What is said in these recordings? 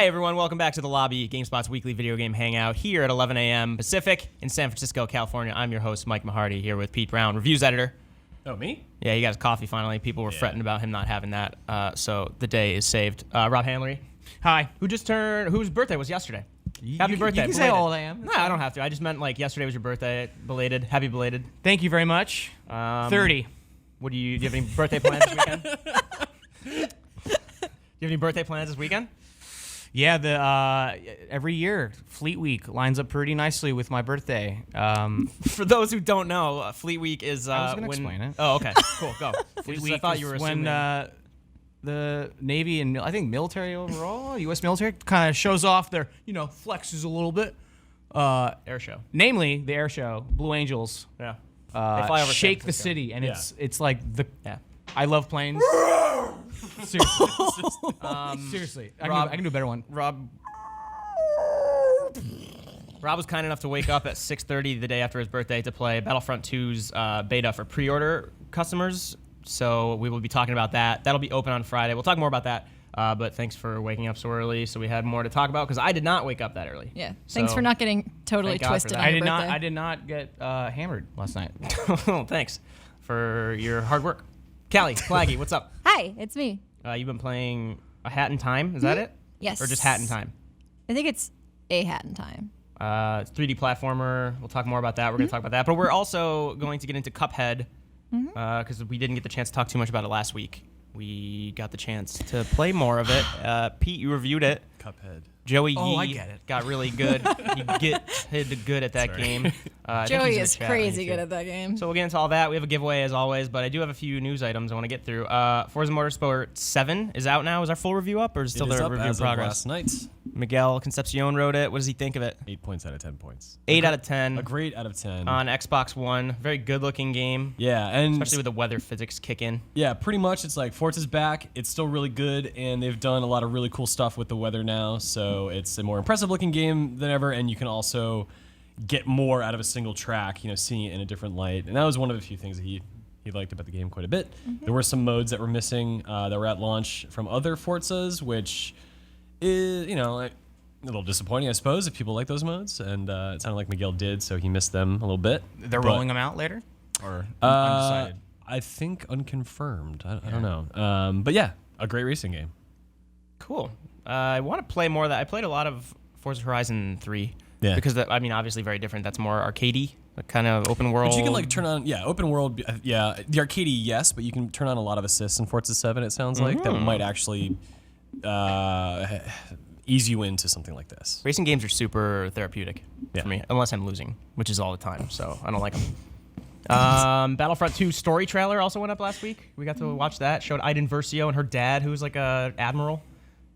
Hi, everyone. Welcome back to The Lobby, GameSpot's weekly video game hangout here at 11 a.m. Pacific in San Francisco, California. I'm your host, Mike Mahardy, here with Pete Brown, reviews editor. Oh, me? Yeah, he got his coffee finally. People were fretting about him not having that, so the day is saved. Rob Hanlery. Hi. Whose birthday was yesterday? Happy birthday. You can say how old I am. No, I don't have to. I just meant like yesterday was your birthday. Belated. Happy belated. Thank you very much. 30. Do you have any birthday plans this weekend? Do you have any birthday plans this weekend? Yeah, every year Fleet Week lines up pretty nicely with my birthday. For those who don't know, Fleet Week is I was going to explain it. Oh, okay. Cool. Go. Fleet Week I thought you were is assuming. when the Navy and I think military overall, U.S. military, kind of shows off their, flexes a little bit. Air show. Namely, the air show, Blue Angels. Yeah. They fly over shake San the Francisco. city, and it's like the. Yeah. I love planes. Seriously. Seriously. I can do a better one. Rob was kind enough to wake up at 6:30 the day after his birthday to play Battlefront 2's beta for pre-order customers. So we will be talking about that. That'll be open on Friday. We'll talk more about that. But thanks for waking up so early, so we had more to talk about, because I did not wake up that early. Yeah. Thanks for not getting totally thank God for twisted that. on your birthday. I did not get hammered last night. Well, thanks for your hard work. Callie, Flaggy, what's up? Hi, it's me. You've been playing A Hat in Time. Is that it? Yes. Or just Hat in Time? I think it's A Hat in Time. 3D platformer. We'll talk more about that. We're going to talk about that. But we're also going to get into Cuphead, because we didn't get the chance to talk too much about it last week. We got the chance to play more of it. Pete, you reviewed it. Cuphead. Joey I Yee get it. got really good. He did good at that game. I think Joey he's in the is chat crazy too. good at that game. So we'll get into all that. We have a giveaway as always, but I do have a few news items I want to get through. Forza Motorsport 7 is out now. Is our full review up, or is it still It is the up review as in progress? of last night. Miguel Concepcion wrote it. What does he think of it? 8 points out of 10 points. 8 out of 10 A great out of 10. on Xbox One. Very good-looking game, Yeah, and especially with the weather physics kick in. yeah, pretty much it's like Forza's back. It's still really good, and they've done a lot of really cool stuff with the weather now. So it's a more impressive-looking game than ever, and you can also get more out of a single track. Seeing it in a different light, and that was one of the few things that he liked about the game quite a bit. There were some modes that were missing that were at launch from other Forzas, which is a little disappointing, I suppose, if people like those modes. And it sounded like Miguel did, so he missed them a little bit. They're But, rolling them out later? Or undecided? I think unconfirmed. I don't know. But yeah, a great racing game. Cool. I want to play more of that. I played a lot of Forza Horizon 3. Yeah. Because, obviously very different. That's more arcadey, kind of open world. But you can turn on, open world, the arcadey, yes, but you can turn on a lot of assists in Forza 7, it sounds like, that might actually ease you into something like this. Racing games are super therapeutic Yeah. for me, unless I'm losing, which is all the time, so I don't like them. Battlefront 2 story trailer also went up last week. We got to watch that. Showed Iden Versio and her dad, who's like a admiral,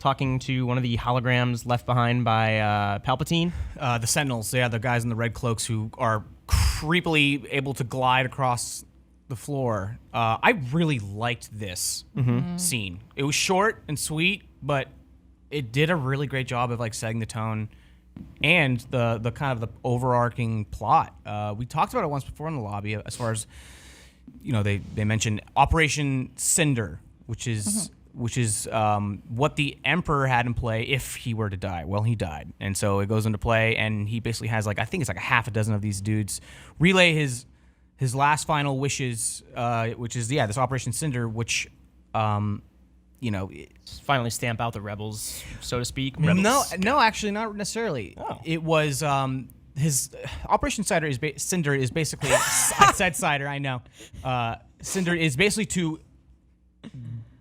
talking to one of the holograms left behind by Palpatine. The Sentinels, the guys in the red cloaks who are creepily able to glide across the floor. I really liked this scene. It was short and sweet, but it did a really great job of setting the tone and the kind of the overarching plot. We talked about it once before in the lobby, as far as they mentioned Operation Cinder, which is what the Emperor had in play if he were to die. Well, he died, and so it goes into play, and he basically has I think it's a half a dozen of these dudes relay his last final wishes, which is this Operation Cinder, which Finally stamp out the rebels, so to speak. no, actually not necessarily. Oh. It was his Operation Cinder is basically I said cider, I know. Cinder is basically to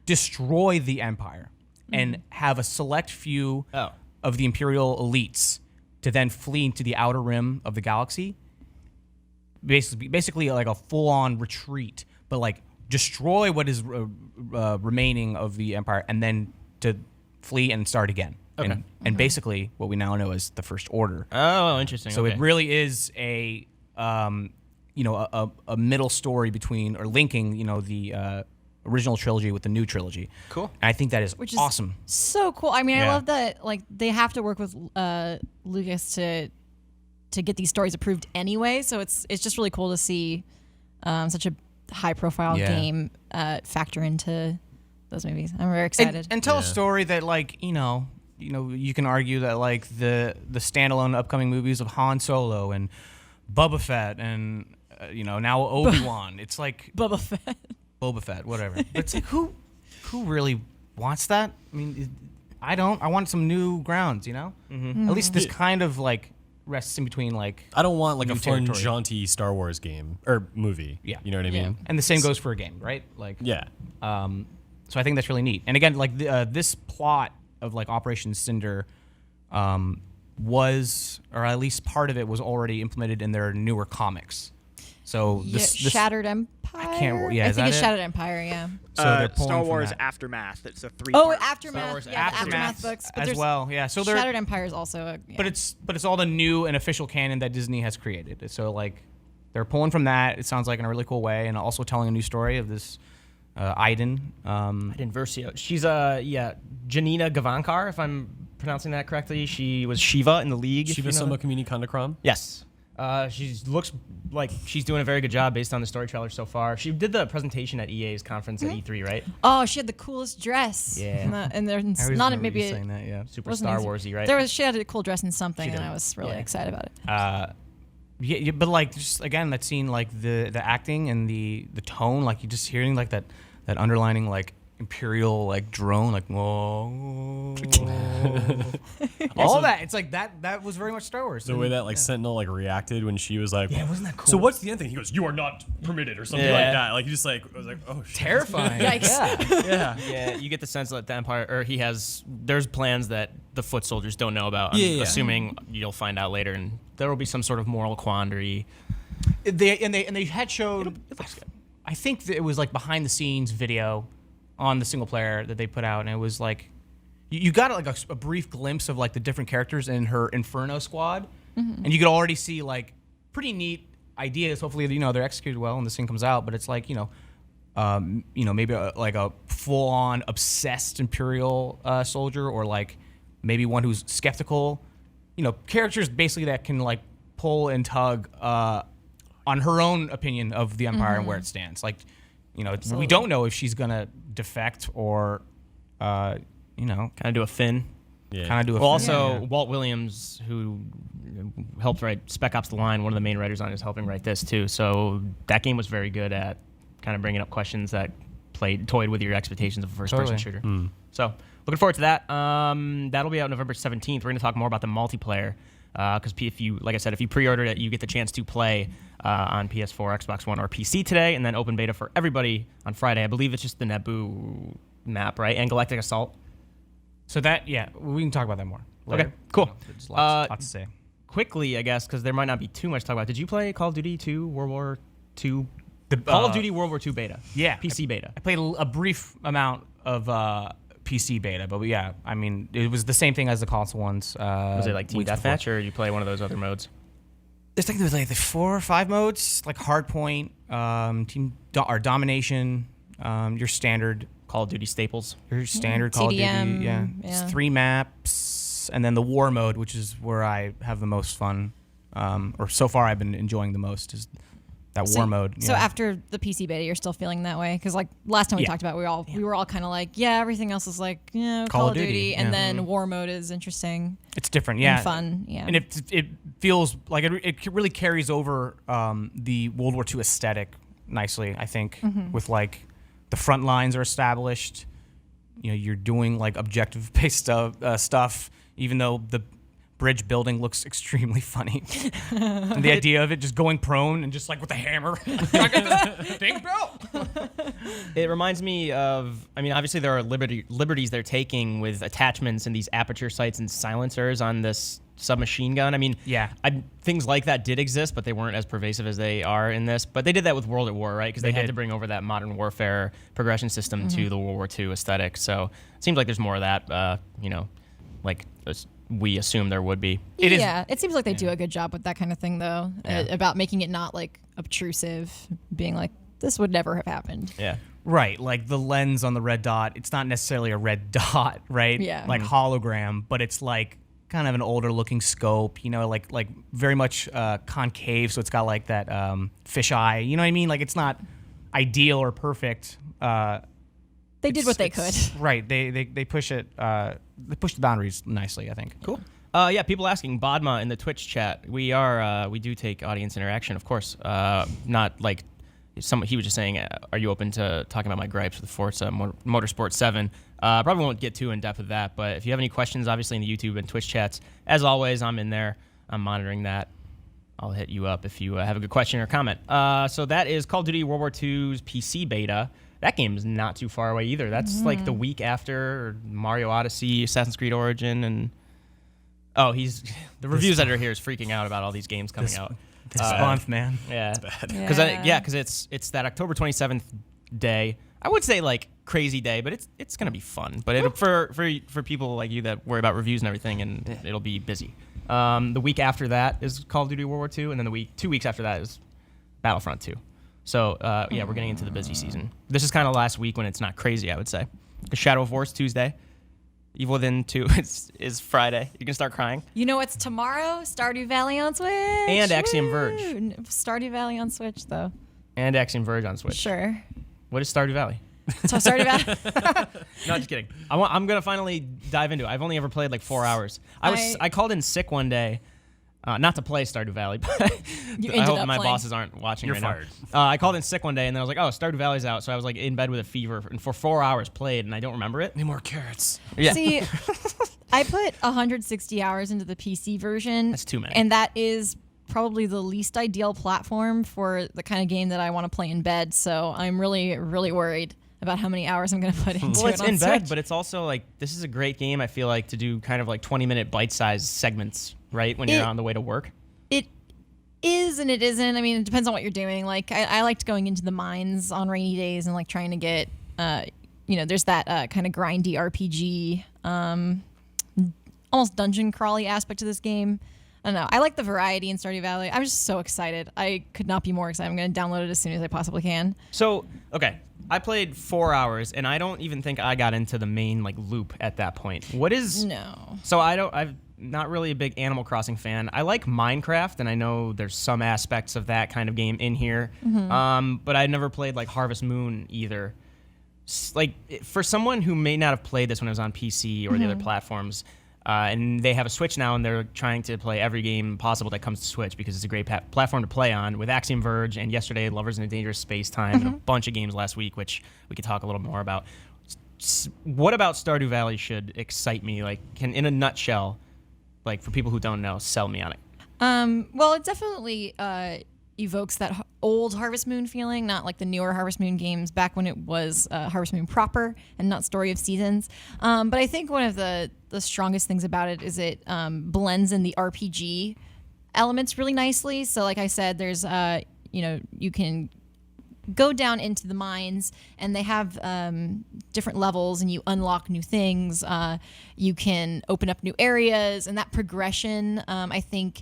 destroy the Empire and have a select few of the Imperial elites to then flee into the outer rim of the galaxy. Basically like a full-on retreat, but destroy what is remaining of the Empire and then to flee and start again. Okay. And basically what we now know is the First Order. Oh, interesting. So okay. it really is a middle story between, or linking, the original trilogy with the new trilogy. Cool. And I think that is Which is awesome. so cool. I mean, I Yeah. love that they have to work with Lucas to get these stories approved anyway. So it's just really cool to see such a high profile game factor into those movies. I'm very excited. And tell a story that you can argue that like the standalone upcoming movies of Han Solo and Boba Fett and now Obi-Wan. It's like Boba Fett, whatever. But it's like who really wants that? I mean, I don't. I want some new grounds. Mm-hmm. At least this kind of like rests in between like. I don't want like a new fun, territory. jaunty Star Wars game or movie. Yeah. You know what I mean? And the same goes for a game, right? Like Yeah. So I think that's really neat. And again, like this plot of like Operation Cinder was, or at least part of it was already implemented in their newer comics. So this Shattered Empire. I can't. Yeah, I is think that it's it? Shattered Empire. Yeah. So they're pulling Star from Wars that. Aftermath. It's a 3. Oh, part. Aftermath. Wars Yeah, the Aftermath Aftermath books. But as there's well. Yeah. So they're. Shattered Empire is also. But it's all the new and official canon that Disney has created. So like they're pulling from that. It sounds like in a really cool way, and also telling a new story of this Iden. Iden Versio. She's Janina Gavankar, if I'm pronouncing that correctly. She was Shiva in the League. if Shiva you know Soma that. Kamini Kandakram. Yes. She looks like she's doing a very good job based on the story trailer so far. She did the presentation at EA's conference at E3, right? Oh, she had the coolest dress. Yeah. And there's I always not remember maybe you saying that. Yeah. Super wasn't Star easy. Warsy, right? She had a cool dress in something, and did. I was really Yeah. excited about it. Yeah, but like just again, that scene, like the acting and the tone, like you just hearing like that underlining like imperial like drone, like whoa, all that. It's like that was very much Star Wars. The way that like Sentinel like reacted when she was like, Yeah, wasn't that cool? So what's the end thing? He goes, "You are not permitted," or something Yeah. like that. Like you just like I was like, "Oh shit." terrifying. Yikes. Yeah. Yeah, you get the sense that the Empire, or there's plans that the foot soldiers don't know about. I'm Yeah. assuming you'll find out later, and there will be some sort of moral quandary. They had showed. I think that it was like behind the scenes video on the single player that they put out, and it was like you got like a brief glimpse of like the different characters in her Inferno squad, and you could already see like pretty neat ideas. Hopefully, they're executed well and this thing comes out. But it's like maybe like a full on obsessed Imperial soldier, or like maybe one who's skeptical. Characters basically that can like pull and tug on her own opinion of the Empire and where it stands. Like, we don't know if she's gonna defect or, Kind of do a Finn. Yeah. kind of do a. Well, also yeah. Walt Williams, who helped write Spec Ops: The Line, one of the main writers on it, is helping write this too. So that game was very good at kind of bringing up questions that toyed with your expectations of a first-person Totally. shooter. So looking forward to that. That'll be out November 17th. We're going to talk more about the multiplayer because if you pre-ordered it, you get the chance to play on PS4, Xbox One, or PC today, and then open beta for everybody on Friday. I believe it's just the Naboo map, right? And Galactic Assault. So that we can talk about that more later. Okay, cool. There's lots to say. Quickly, I guess, because there might not be too much to talk about. Did you play Call of Duty 2 World War II? The Call of Duty World War II beta. Yeah. PC beta. I played a brief amount of PC beta, but yeah, I mean, it was the same thing as the console ones. Was it like Team Deathmatch, or you play one of those other modes? There's like the 4 or 5 modes, like Hardpoint, Domination, your standard Call of Duty staples. Call of Duty. TDM, Yeah, yeah. it's 3 maps, and then the War mode, which is where I have the most fun, or so far I've been enjoying the most, is that War mode. So after the PC beta, you're still feeling that way? Because like last time we Yeah. talked about, it, we were all kind of like, yeah, everything else is like, Call of Duty, and then War mode is interesting it's different, yeah, and fun, yeah. and it feels like it really carries over the World War II aesthetic nicely. I think with like the front lines are established. You're doing like objective-based stuff, even though the bridge building looks extremely funny. And the idea of it just going prone and just like with a hammer, I got this thing built. It reminds me of, obviously there are liberties they're taking with attachments and these aperture sights and silencers on this submachine gun. Yeah. Things like that did exist, but they weren't as pervasive as they are in this. But they did that with World at War, right? Because they had did. to bring over that modern warfare progression system to the World War II aesthetic. So it seems like there's more of that, we assume there would be. It seems like they do a good job with that kind of thing, though, about making it not like obtrusive, being like, this would never have happened. Yeah. Right, like the lens on the red dot, it's not necessarily a red dot, right? Yeah. Like hologram, but it's like kind of an older looking scope, like very much concave, so it's got like that fisheye, you know what I mean? Like it's not ideal or perfect, They did what they could. Right. They push it. They push the boundaries nicely, I think. Cool. Yeah, people asking Bodma in the Twitch chat. We do take audience interaction, of course. Not like he was just saying, are you open to talking about my gripes with Forza Motorsport 7? Probably won't get too in depth with that, but if you have any questions, obviously in the YouTube and Twitch chats, as always, I'm in there. I'm monitoring that. I'll hit you up if you have a good question or comment. So that is Call of Duty World War II's PC beta. That game is not too far away either. That's like the week after Mario Odyssey, Assassin's Creed Origin, and the reviews editor here is freaking out about all these games coming out. This month, man. Yeah, Yeah. because it's that October 27th day. I would say like crazy day, but it's gonna be fun. But for people like you that worry about reviews and everything, and it'll be busy. The week after that is Call of Duty World War II, and then 2 weeks after that is Battlefront 2. So yeah, we're getting into the busy season. This is kind of last week when it's not crazy, I would say. Shadow of War's Tuesday. Evil Within 2 is Friday. You can start crying. You know what's tomorrow? Stardew Valley on Switch. And Axiom Verge. Stardew Valley on Switch, though. And Axiom Verge on Switch. Sure. What is Stardew Valley? So Stardew Valley. No, just kidding. I'm gonna finally dive into it. I've only ever played like 4 hours. I called in sick one day, not to play Stardew Valley, but I hope my bosses aren't watching You're right fired. now. I called in sick one day, and then I was like, "Oh, Stardew Valley's out." So I was like in bed with a fever, and for 4 hours played, and I don't remember it. Need more carrots. Yeah, See, I put 160 hours into the PC version. That's too many. And that is probably the least ideal platform for the kind of game that I want to play in bed. So I'm really, really worried about how many hours I'm going to put into well, it it's on in bed, Switch. but it's also like this is a great game. I feel like to do kind of like 20-minute bite-sized segments, right? When you're on the way to work. It is and it isn't. I mean, it depends on what you're doing. Like I liked going into the mines on rainy days and like trying to get, there's that kind of grindy RPG, almost dungeon crawly aspect to this game. I don't know. I like the variety in Stardew Valley. I'm just so excited. I could not be more excited. I'm going to download it as soon as I possibly can. So, okay, I played 4 hours, and I don't even think I got into the main like loop at that point. What is? No. So I'm not really a big Animal Crossing fan. I like Minecraft, and I know there's some aspects of that kind of game in here. But I never played like Harvest Moon either. Like for someone who may not have played this when it was on PC or the other platforms. And they have a Switch now, and they're trying to play every game possible that comes to Switch because it's a great platform to play on with Axiom Verge and yesterday Lovers in a Dangerous Space Time and a bunch of games last week, which we could talk a little more about. What about Stardew Valley should excite me? Like, in a nutshell, like for people who don't know, sell me on it. Well, it definitely evokes that old Harvest Moon feeling, not like the newer Harvest Moon games back when it was Harvest Moon proper and not Story of Seasons. But I think one of the strongest things about it is it blends in the RPG elements really nicely. So like I said, there's, you can go down into the mines and they have different levels and you unlock new things. You can open up new areas, and that progression, I think,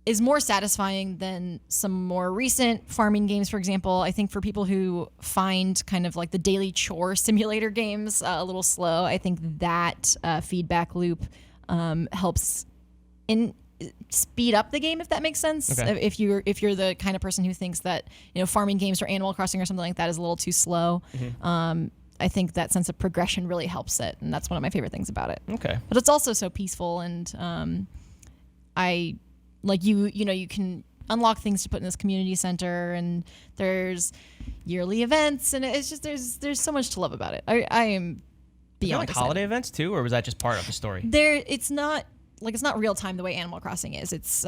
is more satisfying than some more recent farming games, for example. I think for people who find kind of like the daily chore simulator games a little slow, I think that feedback loop helps speed up the game, if that makes sense. Okay. If you're the kind of person who thinks that farming games or Animal Crossing or something like that is a little too slow, I think that sense of progression really helps it, and that's one of my favorite things about it. Okay. But it's also so peaceful, and you can unlock things to put in this community center, and there's yearly events, and it's just there's so much to love about it. I am beyond like excited. holiday events too, or was that just part of the story? It's not real time the way Animal Crossing is. It's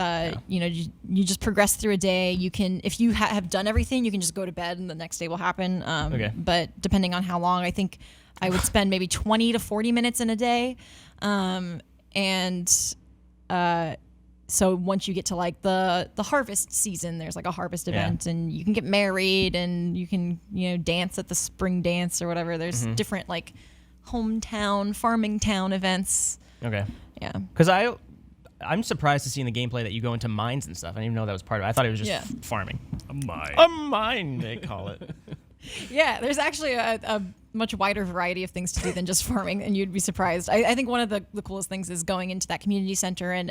you just progress through a day. You can, if you have done everything, you can just go to bed and the next day will happen. Okay. But depending on how long, I think I would spend maybe 20 to 40 minutes in a day, so once you get to like the harvest season, there's like a harvest event, and you can get married, and you can dance at the spring dance or whatever. There's different like hometown, farming town events. Okay. Yeah. Because I'm surprised to see in the gameplay that you go into mines and stuff. I didn't even know that was part of it. I thought it was just farming. A mine. A mine, they call it. Yeah, there's actually a much wider variety of things to do than just farming, and you'd be surprised. I think one of the coolest things is going into that community center and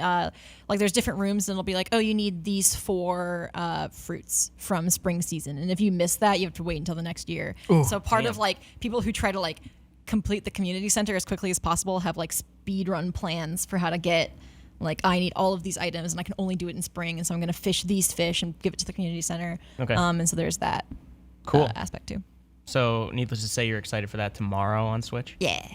like there's different rooms and it'll be like, oh, you need these 4 fruits from spring season, and if you miss that, you have to wait until the next year. So part of like people who try to like complete the community center as quickly as possible have like speed run plans for how to get like, I need all of these items and I can only do it in spring, and so I'm going to fish these fish and give it to the community center. Okay. And so there's that Cool. aspect too. So, needless to say, you're excited for that tomorrow on Switch? Yeah.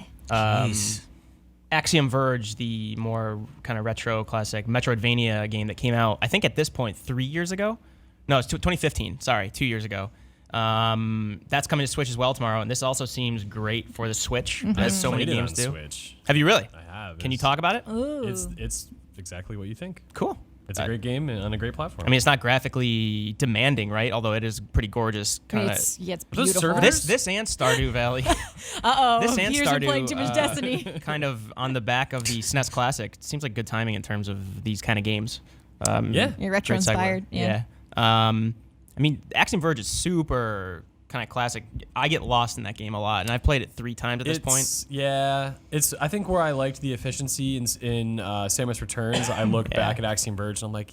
Axiom Verge, the more kind of retro classic Metroidvania game that came out, I think at this point, 3 years ago? No, it's 2015. Sorry, 2 years ago. That's coming to Switch as well tomorrow, and this also seems great for the Switch, as so many Played it games on do. Switch. Have you really? I have. Can you talk about it? It's exactly what you think. Cool. It's a great game on a great platform. I mean, it's not graphically demanding, right? Although it is pretty gorgeous. I mean, Kinda. it's those beautiful. servers? This and Stardew Valley, this and Years of Stardew, playing too much Destiny. kind of on the back of the SNES Classic. It seems like good timing in terms of these kind of games. Yeah. You're retro Great segue. inspired. Yeah. I mean, Axiom Verge is super kind of classic. I get lost in that game a lot, and I've played it 3 times at this point. Yeah, it's. I think where I liked the efficiency in Samus Returns, I look back at Axiom Verge and I'm like,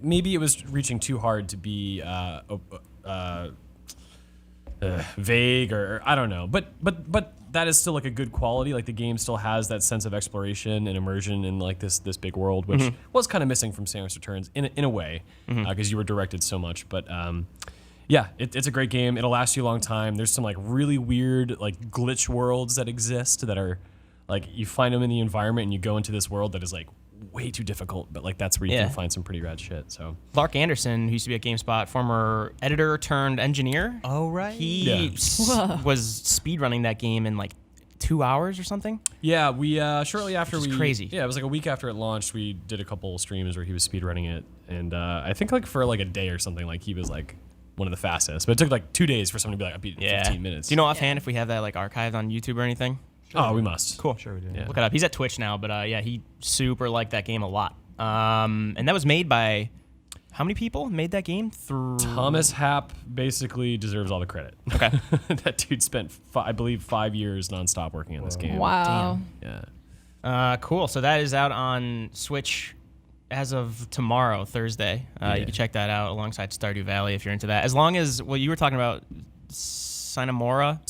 maybe it was reaching too hard to be vague or I don't know. But that is still like a good quality. Like the game still has that sense of exploration and immersion in like this big world, which was kind of missing from Samus Returns in a way because you were directed so much. But yeah, it's a great game. It'll last you a long time. There's some like really weird like glitch worlds that exist that are like you find them in the environment and you go into this world that is like way too difficult, but like that's where you can find some pretty rad shit. So Lark Anderson, who used to be at GameSpot, former editor turned engineer. Oh, right. He was speedrunning that game in like 2 hours or something. yeah, we shortly after Which is crazy. Yeah, it was like a week after it launched. We did a couple streams where he was speedrunning it, and I think like for like a day or something, like he was like one of the fastest. But it took like 2 days for someone to be like, I beat it in 15 minutes. Do you know offhand if we have that like archived on YouTube or anything? Oh, we must. Cool. Sure we do. Yeah. Look it up. He's at Twitch now, but yeah, he super liked that game a lot. And that was made by how many people made that game? Thomas Happ basically deserves all the credit. Okay. That dude spent, I believe, 5 years nonstop working on this game. Wow. Yeah. Cool. So that is out on Switch as of tomorrow, Thursday. You can check that out alongside Stardew Valley if you're into that. As long as, well, you were talking about Cinemora,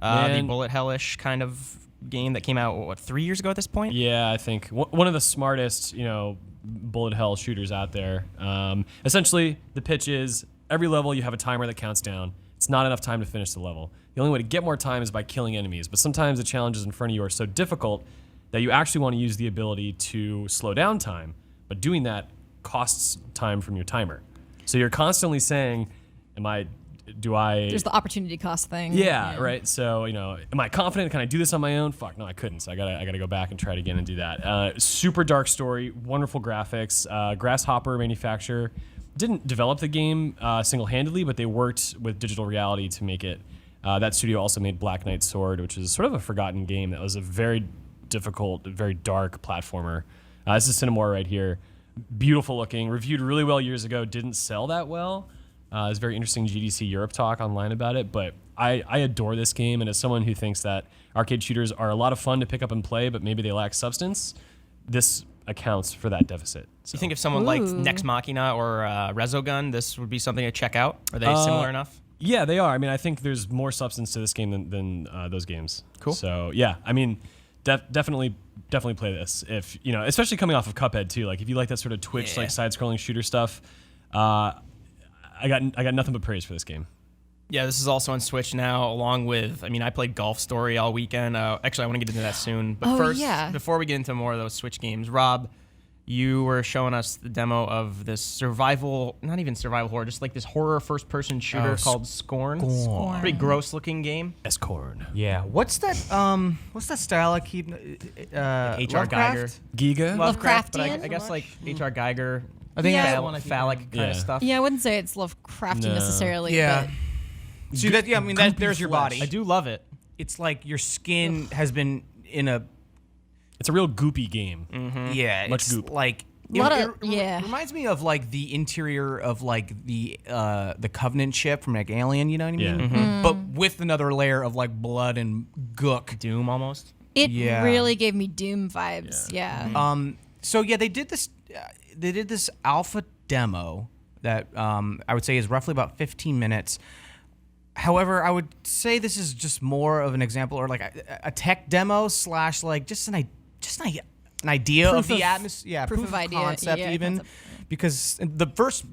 the bullet hellish kind of game that came out, what, 3 years ago at this point? Yeah, I think one of the smartest, bullet hell shooters out there. Essentially, the pitch is every level you have a timer that counts down. It's not enough time to finish the level. The only way to get more time is by killing enemies, but sometimes the challenges in front of you are so difficult that you actually want to use the ability to slow down time, but doing that costs time from your timer. So you're constantly saying, There's the opportunity cost thing. Yeah, right. So, am I confident? Can I do this on my own? Fuck, no, I couldn't. So I gotta go back and try it again and do that. Super dark story, wonderful graphics. Grasshopper manufacturer didn't develop the game single-handedly, but they worked with Digital Reality to make it. That studio also made Black Knight Sword, which is sort of a forgotten game that was a very difficult, very dark platformer. This is Cinemora right here. Beautiful looking, reviewed really well years ago, didn't sell that well. It's very interesting GDC Europe talk online about it, but I adore this game, and as someone who thinks that arcade shooters are a lot of fun to pick up and play, but maybe they lack substance, this accounts for that deficit. So. You think if someone liked Nex Machina or Resogun, this would be something to check out? Are they similar enough? Yeah, they are. I mean, I think there's more substance to this game than those games. Cool. So yeah, I mean, definitely play this if especially coming off of Cuphead too. Like if you like that sort of Twitch like side-scrolling shooter stuff, I got nothing but praise for this game. Yeah, this is also on Switch now, along with, I played Golf Story all weekend. Actually, I want to get into that soon. But first, before we get into more of those Switch games, Rob, you were showing us the demo of this survival, not even survival horror, just like this horror first-person shooter called Scorn. Scorn. Pretty gross-looking game. Scorn. Yeah. What's that style I keep H.R. Geiger. Giga? Lovecraft, but Lovecraftian? I guess like H.R. Geiger. I think Yeah. that's the one I keep Phallic kind of stuff. Yeah, I wouldn't say it's Lovecrafty No. necessarily. Yeah. But See that? Yeah, I mean, there's your body. I do love it. It's like your skin has been in a. It's a real goopy game. Yeah, Much it's goop. like. Lot It of- yeah. reminds me of like the interior of like the Covenant ship from like Alien. You know what I mean? Yeah. But with another layer of like blood and gook. Doom almost. It Yeah. really gave me Doom vibes. Yeah. So yeah, they did this. They did this alpha demo that I would say is roughly about 15 minutes. However, I would say this is just more of an example, or like a tech demo slash like just an idea of the atmosphere. Yeah, proof of idea. concept Yeah, even, concept. because the first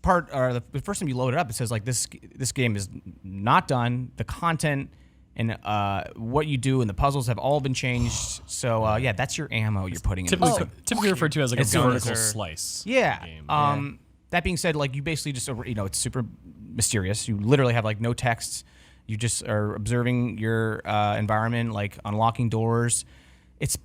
part or the first time you load it up, it says like this game is not done. The content and what you do and the puzzles have all been changed. So yeah, that's your ammo you're putting in. Typically referred to as like a It's going vertical to- slice. Yeah. Game. That being said, like you basically just it's super mysterious. You literally have like no text. You just are observing your environment, like unlocking doors. It's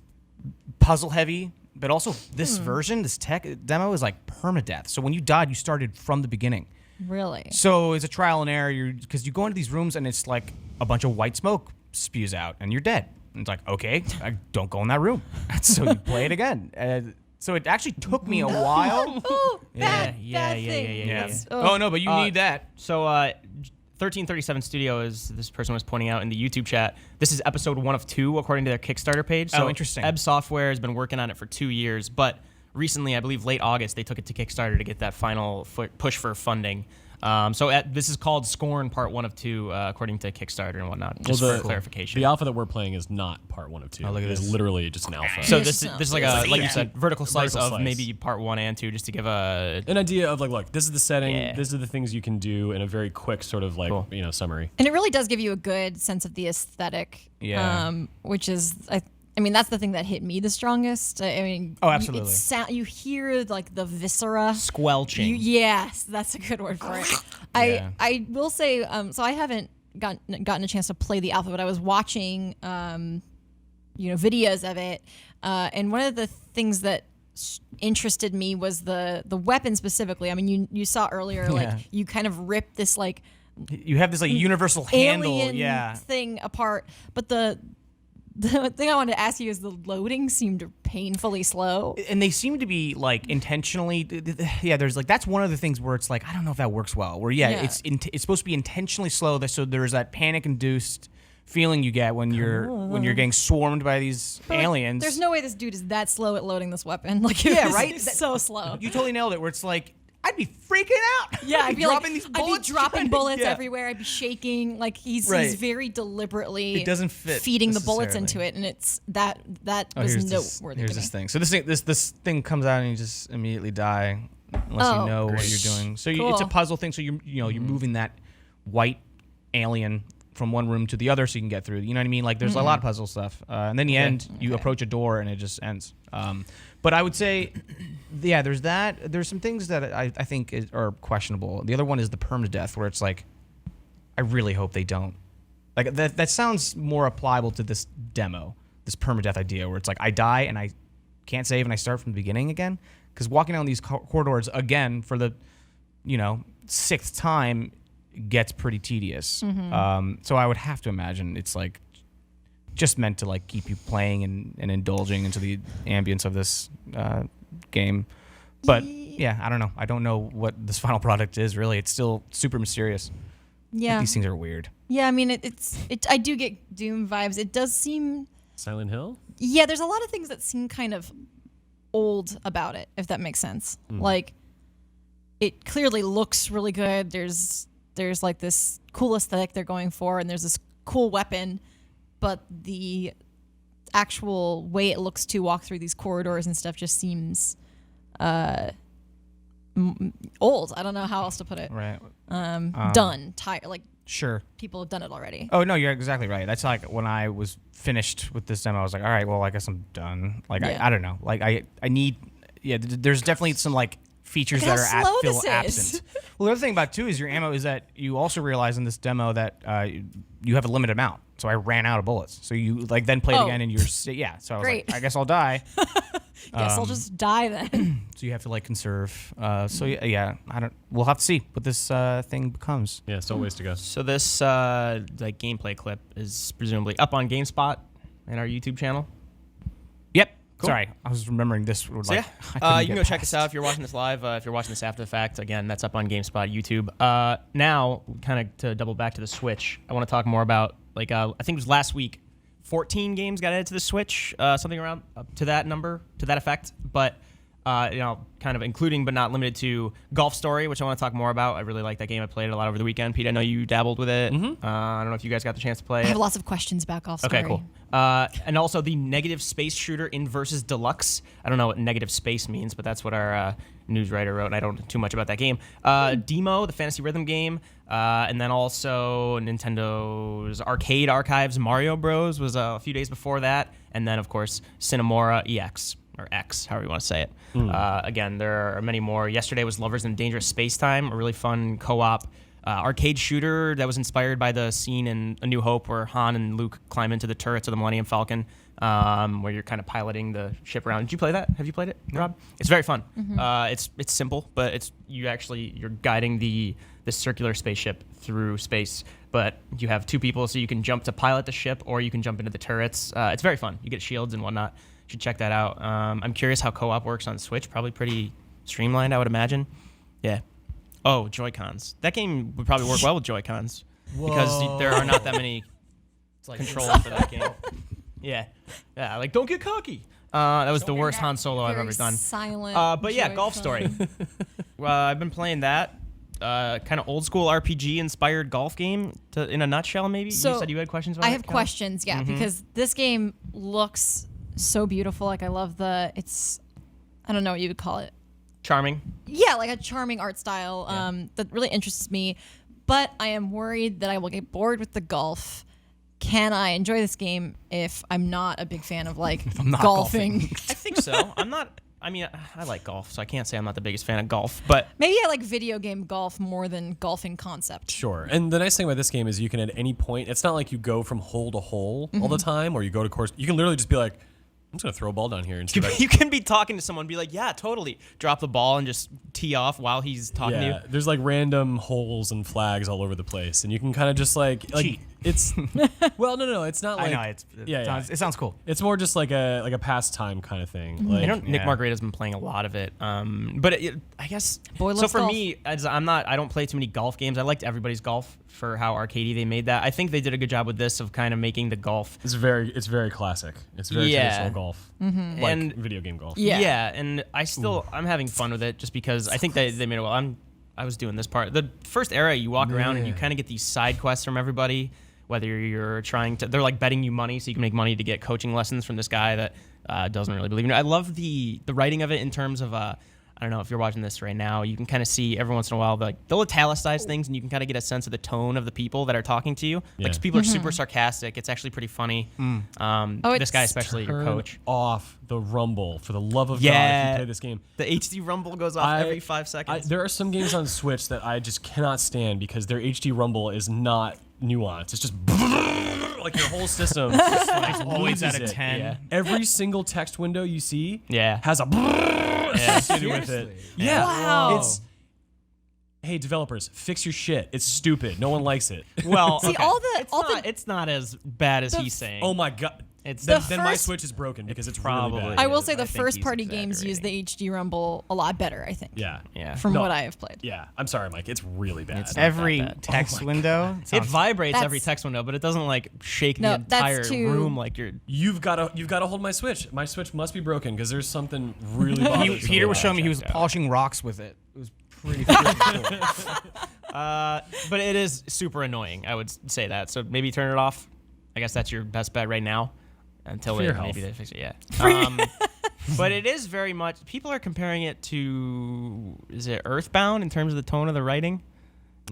puzzle heavy, but also this version, this tech demo is like permadeath. So when you died, you started from the beginning. Really. So it's a trial and error. Because you go into these rooms and it's like a bunch of white smoke spews out and you're dead. And it's like, okay, I don't go in that room. So you play it again. So it actually took me a while. Oh, Yeah, bad yeah. thing. Yes. Oh no, but you need that. So 1337 Studio, as this person was pointing out in the YouTube chat, this is episode 1 of 2 according to their Kickstarter page. So Oh, interesting. Ebb Software has been working on it for 2 years, but recently, I believe late August, they took it to Kickstarter to get that final push for funding. This is called Scorn Part 1 of 2, according to Kickstarter and whatnot, just for clarification. The alpha that we're playing is not part 1 of 2. look at it is this. literally just an alpha. So Yes, this no. is like like you said, vertical slice Vertical of slice. maybe part 1 and 2, just to give a an idea of like, look, this is the setting, Yeah. these are the things you can do in a very quick sort of like, Cool. summary. And it really does give you a good sense of the aesthetic. Yeah. Which is, I mean, that's the thing that hit me the strongest. I mean, Oh, absolutely. You hear like the viscera. squelching. Yes, that's a good word for it. Yeah. I will say, so I haven't gotten a chance to play the alpha, but I was watching, videos of it, and one of the things that interested me was the weapon specifically. I mean, you saw earlier, like Yeah. you kind of rip this like You have this like universal handle. alien Yeah. thing apart, but the thing I wanted to ask you is the loading seemed painfully slow. And they seem to be like intentionally. Yeah, there's like that's one of the things where it's like I don't know if that works well. Where Yeah. it's supposed to be intentionally slow. So there's that panic-induced feeling you get when you're getting swarmed by these But, like, aliens. there's no way this dude is that slow at loading this weapon. Like, it Yeah, was right? So slow. You totally nailed it. Where it's like I'd be freaking out. Yeah, I'd be dropping like, these bullets. I'd be dropping trying to- bullets yeah. everywhere. I'd be shaking. Like he's Right. very deliberately It doesn't fit feeding the bullets necessarily. into it, and it's that Oh, was here's noteworthy. Here's to me. this thing. So this thing comes out and you just immediately die unless Oh, you know what great. you're doing. So it's a Cool. puzzle thing. So you're moving that white alien from one room to the other so you can get through. You know what I mean? Like there's a lot of puzzle stuff. And then the end, you approach a door and it just ends. But I would say, yeah, there's that. There's some things that I think are questionable. The other one is the permadeath, where it's like, I really hope they don't. Like that sounds more applicable to this demo, this permadeath idea, where it's like I die and I can't save and I start from the beginning again. Because walking down these corridors again for the, 6th time gets pretty tedious. So I would have to imagine it's like just meant to like keep you playing and indulging into the ambience of this game. But yeah, I don't know. I don't know what this final product is really. It's still super mysterious. Yeah, These things are weird. yeah. I mean, I do get Doom vibes. It does seem. Silent Hill? Yeah, there's a lot of things that seem kind of old about it, if that makes sense. Like, it clearly looks really good. There's like this cool aesthetic they're going for, and there's this cool weapon, but the actual way it looks to walk through these corridors and stuff just seems old. I don't know how else to put it. Right. Done, tired. Like Sure. people have done it already. Oh no, you're exactly right. That's like when I was finished with this demo, I was like, all right, well, I guess I'm done. Like Yeah. I don't know. Like I need. Yeah, there's definitely some like features Look that how are slow feel this is. absent. Well, the other thing about too is your ammo is that you also realize in this demo that you have a limited amount. So I ran out of bullets. So you like then played Oh. again and you're yeah. So I was Great. like, I guess I'll die. Guess I'll just die then. So you have to like conserve. So yeah, I don't. We'll have to see what this thing becomes. Yeah, still ways to go. So this like gameplay clip is presumably up on GameSpot and our YouTube channel. Yep. Sorry, I was remembering this. So yeah, you can go check this out if you're watching this live. If you're watching this after the fact, again, that's up on GameSpot, YouTube. Now, kind of to double back to the Switch, I want to talk more about, I think it was last week, 14 games got added to the Switch, something around to that number, to that effect. But kind of including but not limited to Golf Story, which I want to talk more about. I really like that game. I played it a lot over the weekend. Pete, I know you dabbled with it. Mm-hmm. I don't know if you guys got the chance to play it. I have lots of questions about Golf Story. Okay, cool. And also the Negative Space Shooter in Versus Deluxe. I don't know what negative space means, but that's what our news writer wrote, and I don't know too much about that game. Demo, the fantasy rhythm game, and then also Nintendo's Arcade Archives Mario Bros. Was a few days before that, and then, of course, Cinemora EX. Or X, however you want to say it. Again, there are many more. Yesterday was Lovers in Dangerous Space Time, a really fun co-op arcade shooter that was inspired by the scene in A New Hope where Han and Luke climb into the turrets of the Millennium Falcon, where you're kind of piloting the ship around. Did you play that? Have you played it, Rob? It's very fun. It's simple, but you're guiding the circular spaceship through space. But you have two people, so you can jump to pilot the ship, or you can jump into the turrets. It's very fun. You get shields and whatnot. Should check that out. I'm curious how co-op works on Switch. Probably pretty streamlined, I would imagine. Yeah. Oh, Joy-Cons. That game would probably work well with Joy-Cons because there are not that many controls for that game. Yeah. Don't get cocky. That was the worst Han Solo I've ever done. Silent. But yeah, Golf Story. I've been playing that. Kind of old school RPG inspired golf game in a nutshell, maybe. So you said you had questions about it? I have questions, yeah, because this game looks so beautiful. I love I don't know what you would call it. Charming. Yeah, like a charming art style that really interests me. But I am worried that I will get bored with the golf. Can I enjoy this game if I'm not a big fan of golfing? I think so. I like golf, so I can't say I'm not the biggest fan of golf, but maybe I like video game golf more than golfing concept. Sure. And the nice thing about this game is you can at any point, it's not like you go from hole to hole all the time, or you go to course. You can literally just be like, I'm just going to throw a ball down here. And see you can be talking to someone and be like, yeah, totally. Drop the ball and just tee off while he's talking to you. There's random holes and flags all over the place. And you can kind of just cheat. It's, well, no, it's not like. I know, it sounds cool. It's more just like a pastime kind of thing. I know Nick Margarita's been playing a lot of it. But I guess, so for me, I don't play too many golf games. I liked Everybody's Golf for how arcadey they made that. I think they did a good job with this of kind of making the golf. It's very classic. It's very traditional golf. Like video game golf. Yeah, and I'm having fun with it just because I think they made it well. I was doing this part. The first era, you walk around and you kind of get these side quests from everybody, whether you're they're like betting you money so you can make money to get coaching lessons from this guy that doesn't really believe in it. I love the writing of it in terms of, I don't know if you're watching this right now, you can kind of see every once in a while, they'll italicize things and you can kind of get a sense of the tone of the people that are talking to you. Yeah. People are super sarcastic. It's actually pretty funny. This guy, especially your coach. Off the rumble, for the love of God, if you play this game. The HD rumble goes off every 5 seconds. There are some games on Switch that I just cannot stand because their HD rumble is not nuanced. It's just like your whole system always at a 10. Yeah. Every single text window you see has a associated with it. Yeah. Wow. Hey, developers, fix your shit. It's stupid. No one likes it. Well, see, okay. It's not as bad as he's saying. Oh my God. Then my Switch is broken because it's probably really bad. I will say the first-party games use the HD rumble a lot better, I think. Yeah. From what I have played. Yeah. I'm sorry, Mike. It's really bad. It's every text window. It vibrates every text window, but it doesn't shake the entire room like you're. You've got to hold my Switch. My Switch must be broken because there's something really bothering Peter was showing me he was polishing rocks with it. It was pretty cool. But it is super annoying. I would say that. So maybe turn it off. I guess that's your best bet right now. Until maybe they fix it, yeah. But it is very much. People are comparing it to, is it Earthbound in terms of the tone of the writing,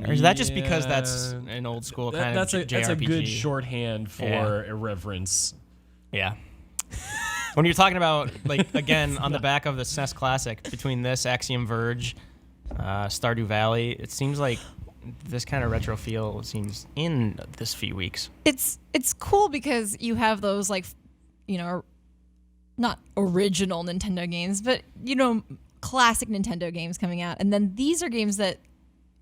or is that just because that's an old school kind of JRPG? That's a good shorthand for irreverence. Yeah. When you're talking about again on the back of the SNES Classic, between this Axiom Verge, Stardew Valley, it seems like this kind of retro feel seems in this few weeks. It's cool because you have those not original Nintendo games, but classic Nintendo games coming out, and then these are games that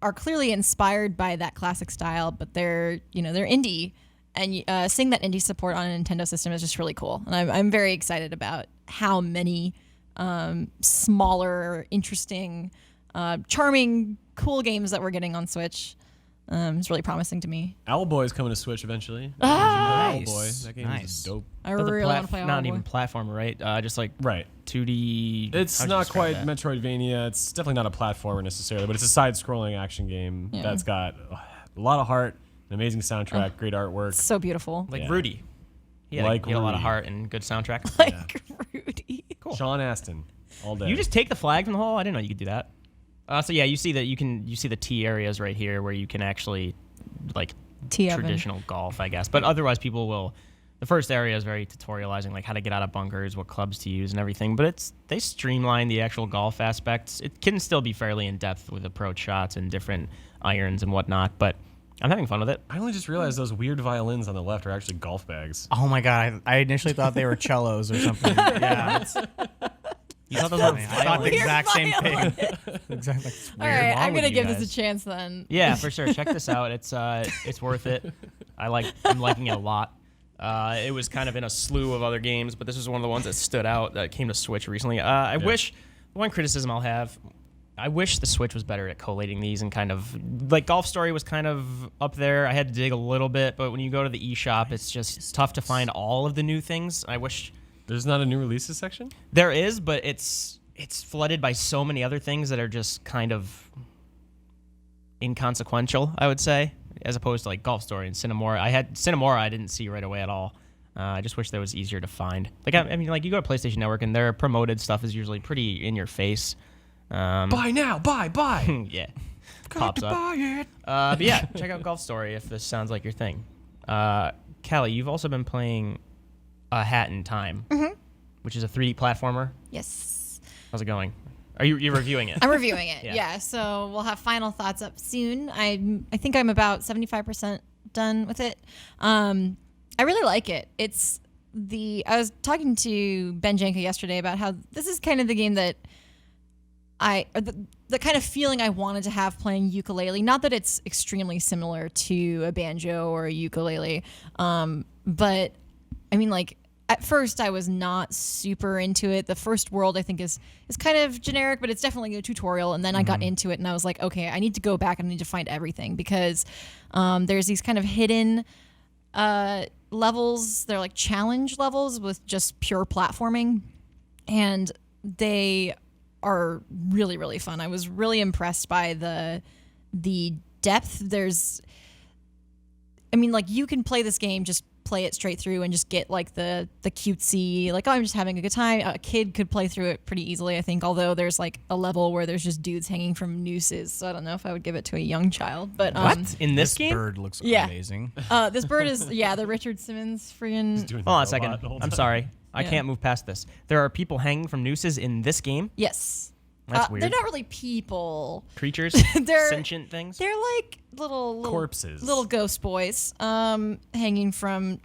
are clearly inspired by that classic style, but they're indie, and seeing that indie support on a Nintendo system is just really cool, and I'm very excited about how many smaller, interesting, charming, cool games that we're getting on Switch. It's really promising to me. Owlboy's coming to Switch eventually. Nice. Owlboy. That game Nice. is dope. I But the really want to play not Owlboy. even platformer, right? Just like Right. 2D. It's how'd you not describe quite that? Metroidvania. It's definitely not a platformer necessarily, but it's a side-scrolling action game Yeah. that's got a lot of heart, an amazing soundtrack, great artwork. So beautiful. Like Yeah. Rudy. He had, Like he had a lot of Rudy. heart and good soundtrack. Like Rudy. Sean Astin, all day. You just take the flag from the hole. I didn't know you could do that. So yeah, you see the T areas right here where you can actually like T oven. traditional golf, I guess. But otherwise, people will. The first area is very tutorializing, like how to get out of bunkers, what clubs to use, and everything. But they streamline the actual golf aspects. It can still be fairly in depth with approach shots and different irons and whatnot. But I'm having fun with it. I only just realized those weird violins on the left are actually golf bags. Oh my god! I initially thought they were cellos or something. Yeah, You thought those I were thought the violins? exact same violin. thing. Exactly. All right, I'm with gonna you give this guys? a chance then. Yeah, for sure. Check this out. It's worth it. I'm liking it a lot. It was kind of in a slew of other games, but this was one of the ones that stood out that came to Switch recently. I wish one criticism I'll have. I wish the Switch was better at collating these and kind of like Golf Story was kind of up there. I had to dig a little bit, but when you go to the eShop, it's just tough to find all of the new things. I wish There's not a new releases section? there is, but it's flooded by so many other things that are just kind of inconsequential, I would say, as opposed to like Golf Story and Cinemora. I didn't see right away at all. I just wish that was easier to find. Like I mean, like you go to PlayStation Network and their promoted stuff is usually pretty in your face. Buy now, buy. Yeah, pops up. But yeah, check out Golf Story if this sounds like your thing. Callie, you've also been playing A Hat in Time, which is a 3D platformer. Yes. How's it going? Are you reviewing it? I'm reviewing it. Yeah. Yeah. So we'll have final thoughts up soon. I think I'm about 75% done with it. I really like it. I was talking to Ben Janka yesterday about how this is kind of the game that the kind of feeling I wanted to have playing ukulele. Not that it's extremely similar to a banjo or a ukulele, but I mean, like at first I was not super into it. The first world I think is kind of generic, but it's definitely a tutorial. And then I got into it and I was like, okay, I need to go back and I need to find everything because there's these kind of hidden levels. They're like challenge levels with just pure platforming, and they are really, really fun. I was really impressed by the depth. Like you can play this game, just play it straight through and just get like the cutesy, like, oh, I'm just having a good time. A kid could play through it pretty easily, I think, although there's like a level where there's just dudes hanging from nooses. So I don't know if I would give it to a young child, but What? In this game? bird looks Yeah. amazing. this bird is, the Richard Simmons friggin'. Doing Hold on a the second. robot the whole I'm time. sorry. I Yeah. can't move past this. There are people hanging from nooses in this game? Yes. That's They're weird. not really people. Creatures? They're- Sentient things? They're like little Corpses. little ghost boys, hanging from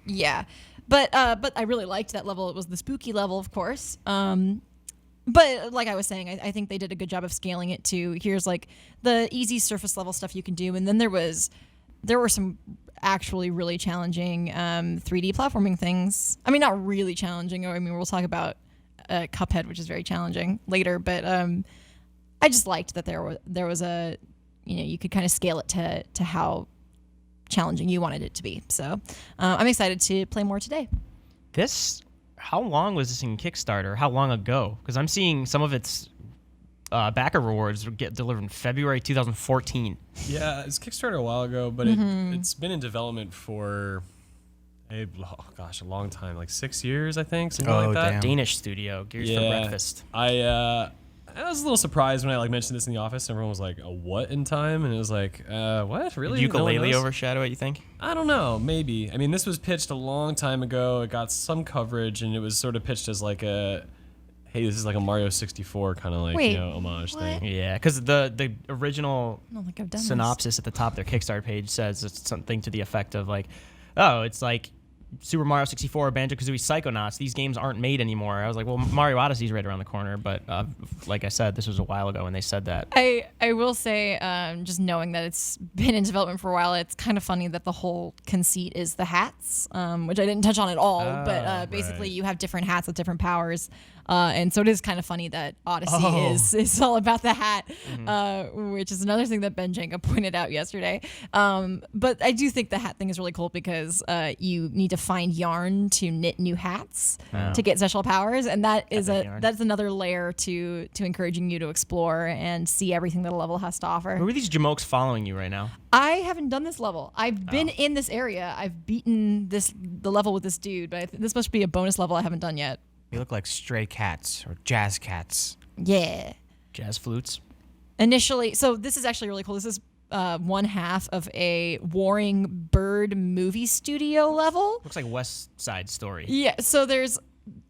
But I really liked that level. It was the spooky level, of course. But like I was saying, I think they did a good job of scaling it to here's like the easy surface level stuff you can do, and then there were some actually really challenging 3D platforming things. I mean, not really challenging. I mean, we'll talk about Cuphead, which is very challenging later, but I just liked that there was a, you could kind of scale it to how challenging you wanted it to be. So I'm excited to play more today. How long was this in Kickstarter? How long ago? Because I'm seeing some of its backer rewards get delivered in February 2014. Yeah, it's Kickstarter a while ago, but it's been in development for a long time, like 6 years, I think, something Oh, like that. damn. Danish studio, Gears for Breakfast. I was a little surprised when I mentioned this in the office. Everyone was like, "A what in time?" And it was like, "What? Really? Did No one ukulele knows?" overshadow it, you think? I don't know. Maybe. I mean, this was pitched a long time ago. It got some coverage, and it was sort of pitched as like a, "Hey, this is like a Mario 64 kind of like Wait, homage what? thing." Yeah, because the original I don't think I've done synopsis at the top of their Kickstarter page says it's something to the effect of like, oh, it's like Super Mario 64, Banjo-Kazooie, Psychonauts. These games aren't made anymore. I was like, well, Mario Odyssey's right around the corner, but like I said, this was a while ago when they said that. I will say, just knowing that it's been in development for a while, it's kind of funny that the whole conceit is the hats, which I didn't touch on at all. But basically, right. you have different hats with different powers. And so it is kind of funny that Odyssey is all about the hat, which is another thing that Ben Jenga pointed out yesterday. But I do think the hat thing is really cool because you need to find yarn to knit new hats to get special powers, and that's another layer to encouraging you to explore and see everything that a level has to offer. Who are these jamokes following you right now? I haven't done this level. I've been in this area. I've beaten the level with this dude, but this must be a bonus level I haven't done yet. They look like stray cats or jazz cats. Yeah. Jazz flutes. Initially, so this is actually really cool. This is one half of a Warring Bird movie studio level. Looks like West Side Story. Yeah, so there's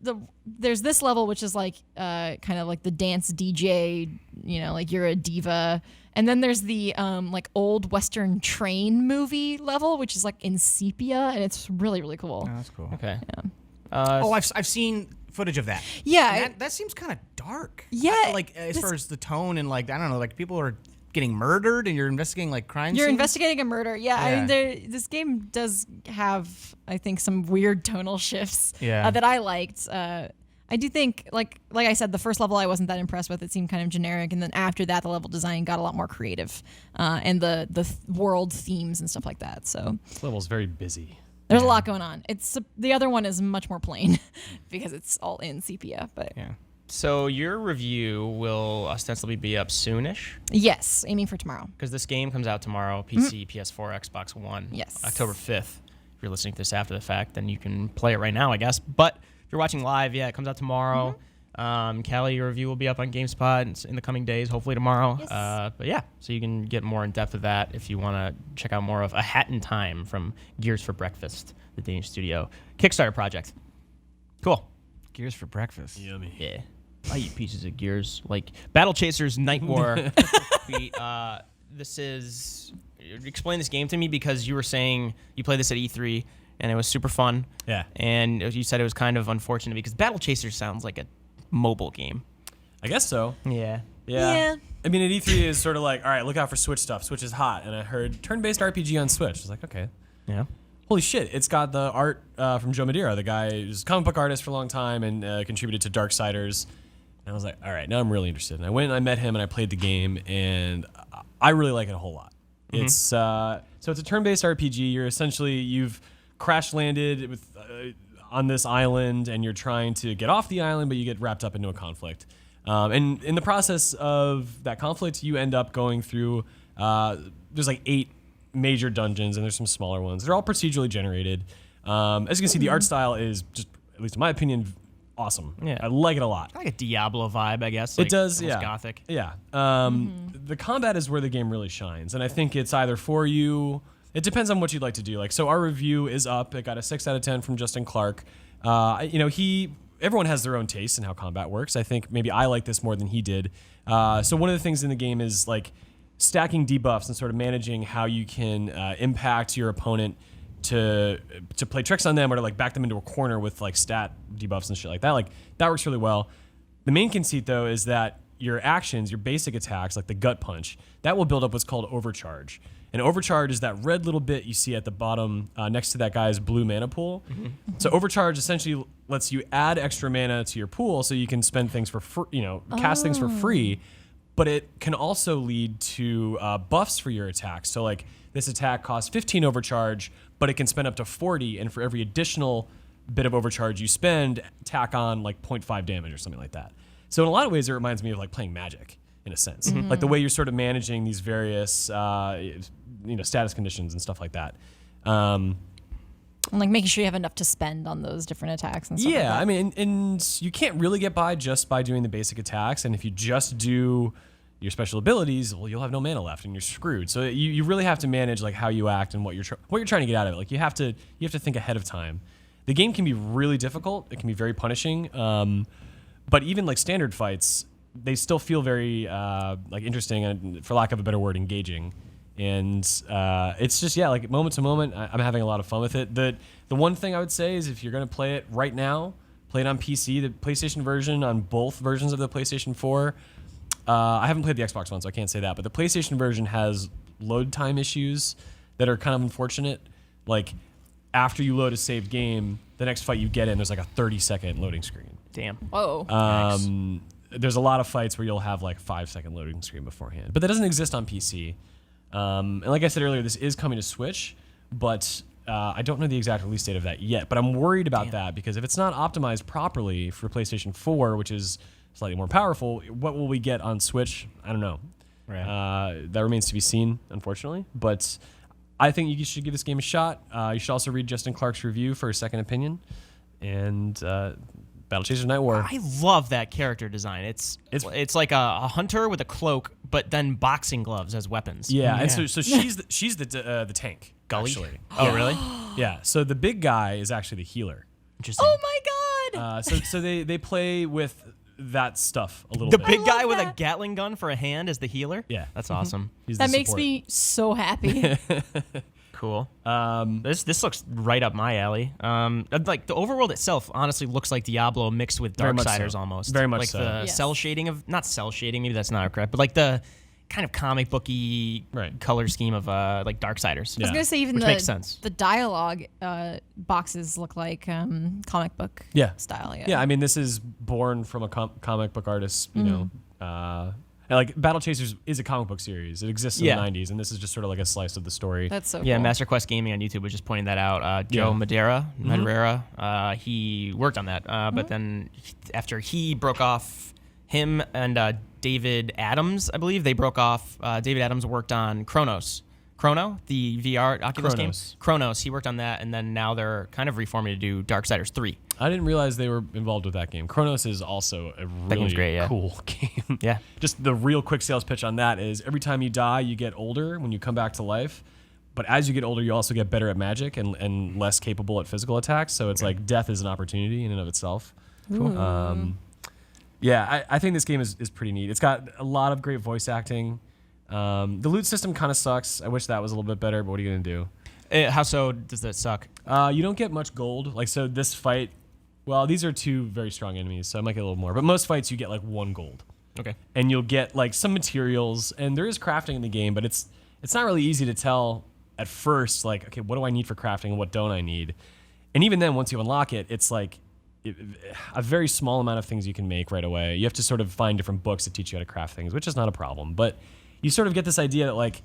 this level, which is like kind of like the dance DJ, like you're a diva. And then there's the like old Western train movie level, which is like in sepia, and it's really, really cool. Oh, that's cool. Okay. Yeah. I've seen footage of that. Yeah. And that seems kind of dark. Yeah. As far as the tone and like, I don't know, like people are getting murdered and you're investigating like crime You're scenes? investigating a murder. Yeah. I mean, this game does have, I think, some weird tonal shifts that I liked. I do think, like I said, the first level I wasn't that impressed with. It seemed kind of generic, and then after that, the level design got a lot more creative, and the world themes and stuff like that. So This level's very busy. there's a lot going on. The other one is much more plain because it's all in sepia. But So your review will ostensibly be up soonish? yes, aiming for tomorrow. Because this game comes out tomorrow, PC, PS4, Xbox One. Yes. October 5th. If you're listening to this after the fact, then you can play it right now, I guess. But if you're watching live, it comes out tomorrow. Callie, your review will be up on GameSpot in the coming days, hopefully tomorrow. Yes. But yeah, so you can get more in depth of that if you want to check out more of A Hat in Time from Gears for Breakfast, the Danish studio Kickstarter project. Cool. Gears for breakfast. Yummy. Yeah. I eat pieces of Gears. Like Battle Chasers Nightwar. This is... Explain this game to me, because you were saying you played this at E3 and it was super fun. Yeah. And you said it was kind of unfortunate because Battle Chasers sounds like a mobile game. I guess so. Yeah. Yeah. I mean, at E3 is sort of like, all right, look out for Switch stuff. Switch is hot. And I heard turn-based RPG on Switch. I was like, okay. Yeah. Holy shit, it's got the art from Joe Madeira, the guy who's a comic book artist for a long time and contributed to Darksiders. And I was like, all right, now I'm really interested. And I went and I met him and I played the game, and I really like it a whole lot. It's so it's a turn-based RPG. You've crash landed with on this island, and you're trying to get off the island, but you get wrapped up into a conflict. And in the process of that conflict, you end up going through. There's like 8 major dungeons, and there's some smaller ones. They're all procedurally generated. As you can see, the art style is just, at least in my opinion, awesome. Yeah. I like it a lot. Like a Diablo vibe, I guess. It does, almost yeah. Gothic. Yeah. The combat is where the game really shines, and I think it's either for you. It depends on what you'd like to do. Like, so our review is up. It got a 6 out of 10 from Justin Clark. Everyone has their own taste in how combat works. I think maybe I like this more than he did. So one of the things in the game is like stacking debuffs and sort of managing how you can impact your opponent to play tricks on them, or to like back them into a corner with like stat debuffs and shit like that. Like, that works really well. The main conceit though is that your actions, your basic attacks, like the gut punch, that will build up what's called overcharge. And overcharge is that red little bit you see at the bottom next to that guy's blue mana pool. So overcharge essentially lets you add extra mana to your pool so you can spend things for cast things for free. But it can also lead to buffs for your attacks. So like this attack costs 15 overcharge, but it can spend up to 40, and for every additional bit of overcharge you spend, tack on like 0.5 damage or something like that. So in a lot of ways, it reminds me of like playing Magic in a sense, like the way you're sort of managing these various status conditions and stuff like that. And like making sure you have enough to spend on those different attacks and stuff like that. I mean, and you can't really get by just by doing the basic attacks. And if you just do your special abilities, well, you'll have no mana left and you're screwed. So you really have to manage like how you act and what you're trying to get out of it. Like you have to think ahead of time. The game can be really difficult. It can be very punishing. But even like standard fights, they still feel very like interesting and, for lack of a better word, engaging. And it's just, like moment to moment, I'm having a lot of fun with it. The one thing I would say is if you're going to play it right now, play it on PC, the PlayStation version on both versions of the PlayStation 4. I haven't played the Xbox one, so I can't say that. But the PlayStation version has load time issues that are kind of unfortunate. Like, after you load a saved game, the next fight you get in, there's like a 30-second loading screen. Damn. Whoa. There's a lot of fights where you'll have like 5-second loading screen beforehand, but that doesn't exist on PC. And like I said earlier, this is coming to Switch, but I don't know the exact release date of that yet. But I'm worried about that because if it's not optimized properly for PlayStation 4, which is slightly more powerful, what will we get on Switch? I don't know. Right. That remains to be seen, unfortunately. But I think you should give this game a shot. You should also read Justin Clark's review for a second opinion. And Battle Chasers Nightwar. I love that character design. It's like a hunter with a cloak, but then boxing gloves as weapons. Yeah, and so she's the tank. Gully? Actually. Oh, really? Yeah. So the big guy is actually the healer. Interesting. Oh my god. So they play with that stuff a little The bit. big guy love with a that. Gatling gun for a hand is the healer? Yeah. That's awesome. He's That the makes support. me so happy. Cool. This looks right up my alley. Like the overworld itself honestly looks like Diablo mixed with Very much Darksiders so. almost. Very much like so. the Yes. cell shading of not cell shading, maybe that's not correct, but like the kind of comic booky Right. color scheme of like Darksiders. I was gonna say even Which the makes sense. the dialogue boxes look like comic book style. Yeah, I mean, this is born from a comic book artist, you know. And like Battle Chasers is a comic book series. It exists in the 90s, and this is just sort of like a slice of the story. That's so Yeah, cool. Master Quest Gaming on YouTube was just pointing that out. Joe Yeah. Madureira, he worked on that, but then after he broke off, him and David Adams, I believe, they broke off. David Adams worked on Chrono, the VR Oculus game. Chronos, he worked on that, and then now they're kind of reforming to do Darksiders 3. I didn't realize they were involved with that game. Chronos is also a really great, yeah. cool game. Yeah. Just the real quick sales pitch on that is every time you die, you get older when you come back to life. But as you get older, you also get better at magic and less capable at physical attacks. So it's like death is an opportunity in and of itself. Cool. Yeah, I think this game is pretty neat. It's got a lot of great voice acting. The loot system kind of sucks. I wish that was a little bit better, but what are you going to do? How so does that suck? You don't get much gold. Like, so this fight, well, these are two very strong enemies, so I might get a little more. But most fights, you get like 1 gold. Okay. And you'll get like some materials, and there is crafting in the game, but it's not really easy to tell at first, like, okay, what do I need for crafting and what don't I need? And even then, once you unlock it, it's like a very small amount of things you can make right away. You have to sort of find different books that teach you how to craft things, which is not a problem. But you sort of get this idea that like,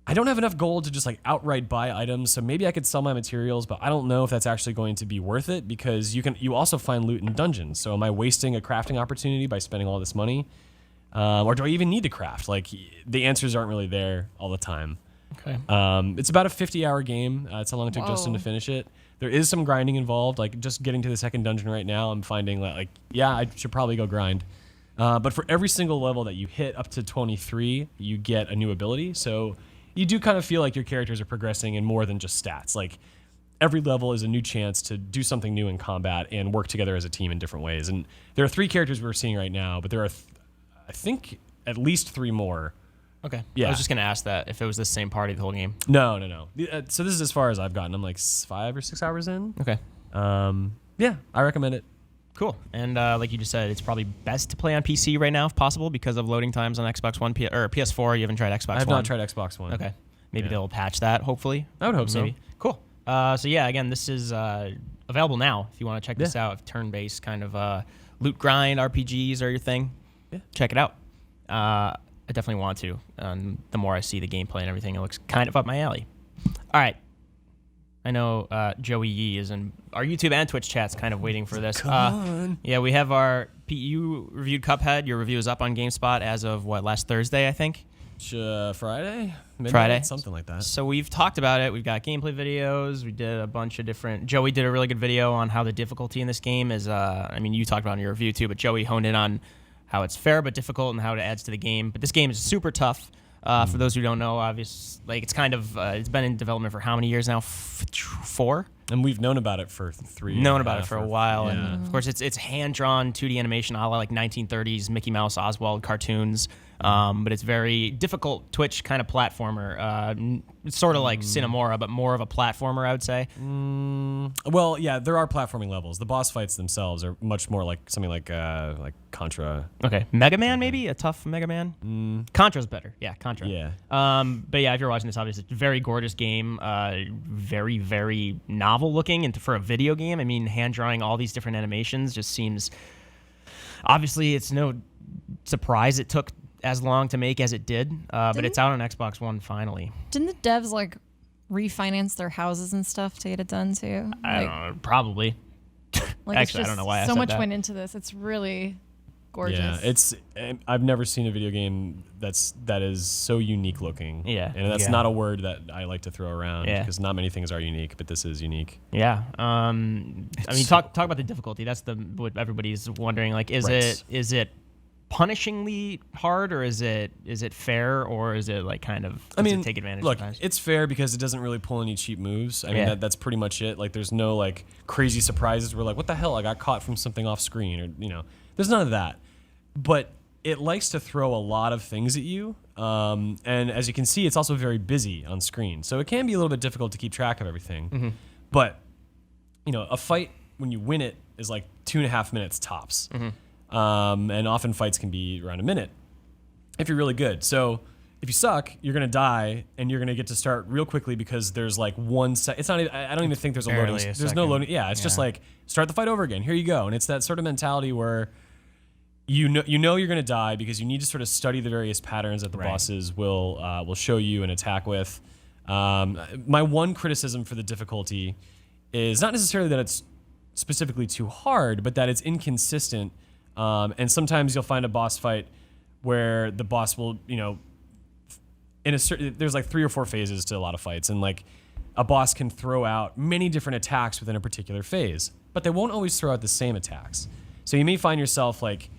I don't have enough gold to just like outright buy items, so maybe I could sell my materials, but I don't know if that's actually going to be worth it because you also find loot in dungeons. So am I wasting a crafting opportunity by spending all this money? Or do I even need to craft? Like the answers aren't really there all the time. Okay. It's about a 50-hour game. It's how long it took Justin to finish it. There is some grinding involved. Like just getting to the second dungeon right now, I'm finding that like, yeah, I should probably go grind. But for every single level that you hit up to 23, you get a new ability. So you do kind of feel like your characters are progressing in more than just stats. Like every level is a new chance to do something new in combat and work together as a team in different ways. And there are 3 characters we're seeing right now, but there are, I think, at least 3 more. Okay. Yeah. I was just going to ask that if it was the same party the whole game. No. So this is as far as I've gotten. I'm like 5 or 6 hours in. Okay. Yeah, I recommend it. Cool. And like you just said, it's probably best to play on PC right now if possible because of loading times on Xbox One or PS4. You haven't tried Xbox One? I have not tried Xbox One. Okay. Maybe they'll patch that, hopefully. I would hope so. Cool. So yeah, again, this is available now if you want to check this out. If turn-based kind of loot grind RPGs are your thing, check it out. I definitely want to. The more I see the gameplay and everything, it looks kind of up my alley. All right. I know Joey Yee is in our YouTube and Twitch chats kind of waiting for this. Yeah, we have you reviewed Cuphead. Your review is up on GameSpot as of, last Thursday, I think? Friday? Midnight? Friday. Something like that. So we've talked about it. We've got gameplay videos. We did a bunch of different... Joey did a really good video on how the difficulty in this game is... you talked about it in your review too, but Joey honed in on how it's fair but difficult and how it adds to the game. But this game is super tough. For those who don't know, obviously, it's kind of... it's been in development for how many years now? 4? And we've known about it for 3 years. Known about it for a while. Yeah. And, of course, it's hand-drawn 2D animation a la like 1930s Mickey Mouse, Oswald cartoons. but it's very difficult Twitch kind of platformer. It's sort of like Cinemora, but more of a platformer, I would say. Well, yeah, there are platforming levels. The boss fights themselves are much more like something like Contra. Okay, Mega Man maybe a tough Mega Man. Contra's better. Yeah, Contra. Yeah. But yeah, if you're watching this, obviously it's a very gorgeous game. Very very novel looking, and for a video game, I mean, hand drawing all these different animations just seems. Obviously, it's no surprise it took as long to make as it did, but it's out on Xbox One finally. Didn't the devs like refinance their houses and stuff to get it done too? I don't know, probably. Like Actually, I don't know why I so said much that. went into this. It's really gorgeous. Yeah, I've never seen a video game that is so unique looking. Yeah. And that's Yeah. not a word that I like to throw around Yeah. because not many things are unique, but this is unique. Yeah. I mean, talk about the difficulty. That's what everybody's wondering. Like, is it punishingly hard, or is it fair, or is it like kind of does it take advantage? Look, sometimes? it's fair because it doesn't really pull any cheap moves. I mean, Yeah. that's pretty much it. Like, there's no like crazy surprises where like, what the hell, I got caught from something off screen, or there's none of that. But it likes to throw a lot of things at you, and as you can see, it's also very busy on screen, so it can be a little bit difficult to keep track of everything. Mm-hmm. But a fight when you win it is like 2.5 minutes tops. And often fights can be around a minute if you're really good. So if you suck, you're gonna die, and you're gonna get to start real quickly because there's like 1 sec. It's not. I don't even think there's a barely loading. a There's no second. loading. Yeah, it's just like start the fight over again. Here you go. And it's that sort of mentality where you know you're gonna die because you need to sort of study the various patterns that the Right. bosses will show you and attack with. My one criticism for the difficulty is not necessarily that it's specifically too hard, but that it's inconsistent. And sometimes you'll find a boss fight where the boss will, there's like 3 or 4 phases to a lot of fights, and like a boss can throw out many different attacks within a particular phase, but they won't always throw out the same attacks. So you may find yourself like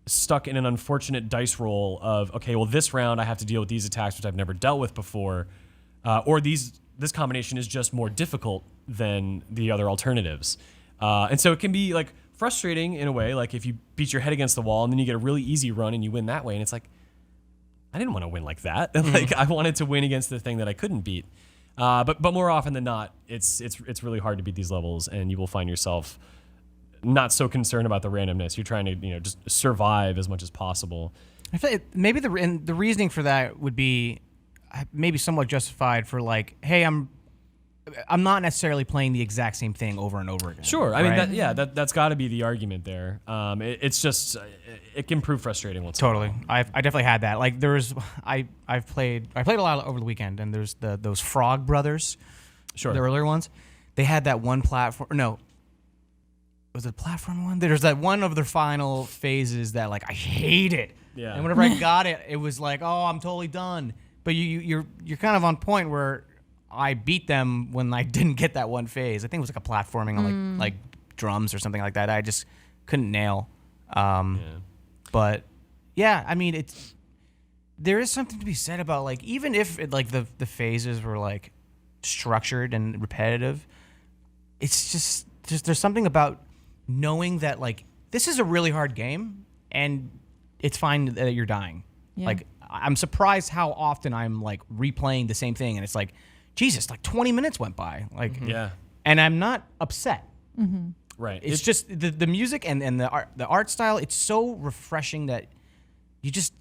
stuck in an unfortunate dice roll of, okay, well, this round I have to deal with these attacks which I've never dealt with before, or this combination is just more difficult than the other alternatives. And so it can be like frustrating in a way, like if you beat your head against the wall and then you get a really easy run and you win that way, and it's like, I didn't want to win like that. Like I wanted to win against the thing that I couldn't beat. But more often than not, it's really hard to beat these levels, and you will find yourself not so concerned about the randomness. You're trying to just survive as much as possible. I feel like maybe the reasoning for that would be maybe somewhat justified for like, hey, I'm not necessarily playing the exact same thing over and over again. Sure, I right? mean that's got to be the argument there. It's just it can prove frustrating once. Totally, I definitely had that. Like I played a lot over the weekend, and there's those Frog Brothers, Sure. the earlier ones. They had that one platform. No, was it a platform one? There's that one of their final phases that like I hate it. Yeah. And whenever I got it, it was like, oh, I'm totally done. But you're kind of on point where I beat them when I didn't get that one phase. I think it was like a platforming on like drums or something like that. I just couldn't nail. But yeah, I mean, there is something to be said about like, even if the phases were like structured and repetitive, it's just there's something about knowing that like this is a really hard game and it's fine that you're dying. Yeah. Like I'm surprised how often I'm like replaying the same thing, and it's like, Jesus, like 20 minutes went by. Like, Yeah. and I'm not upset. Right. It's just the music and the art style. It's so refreshing that you just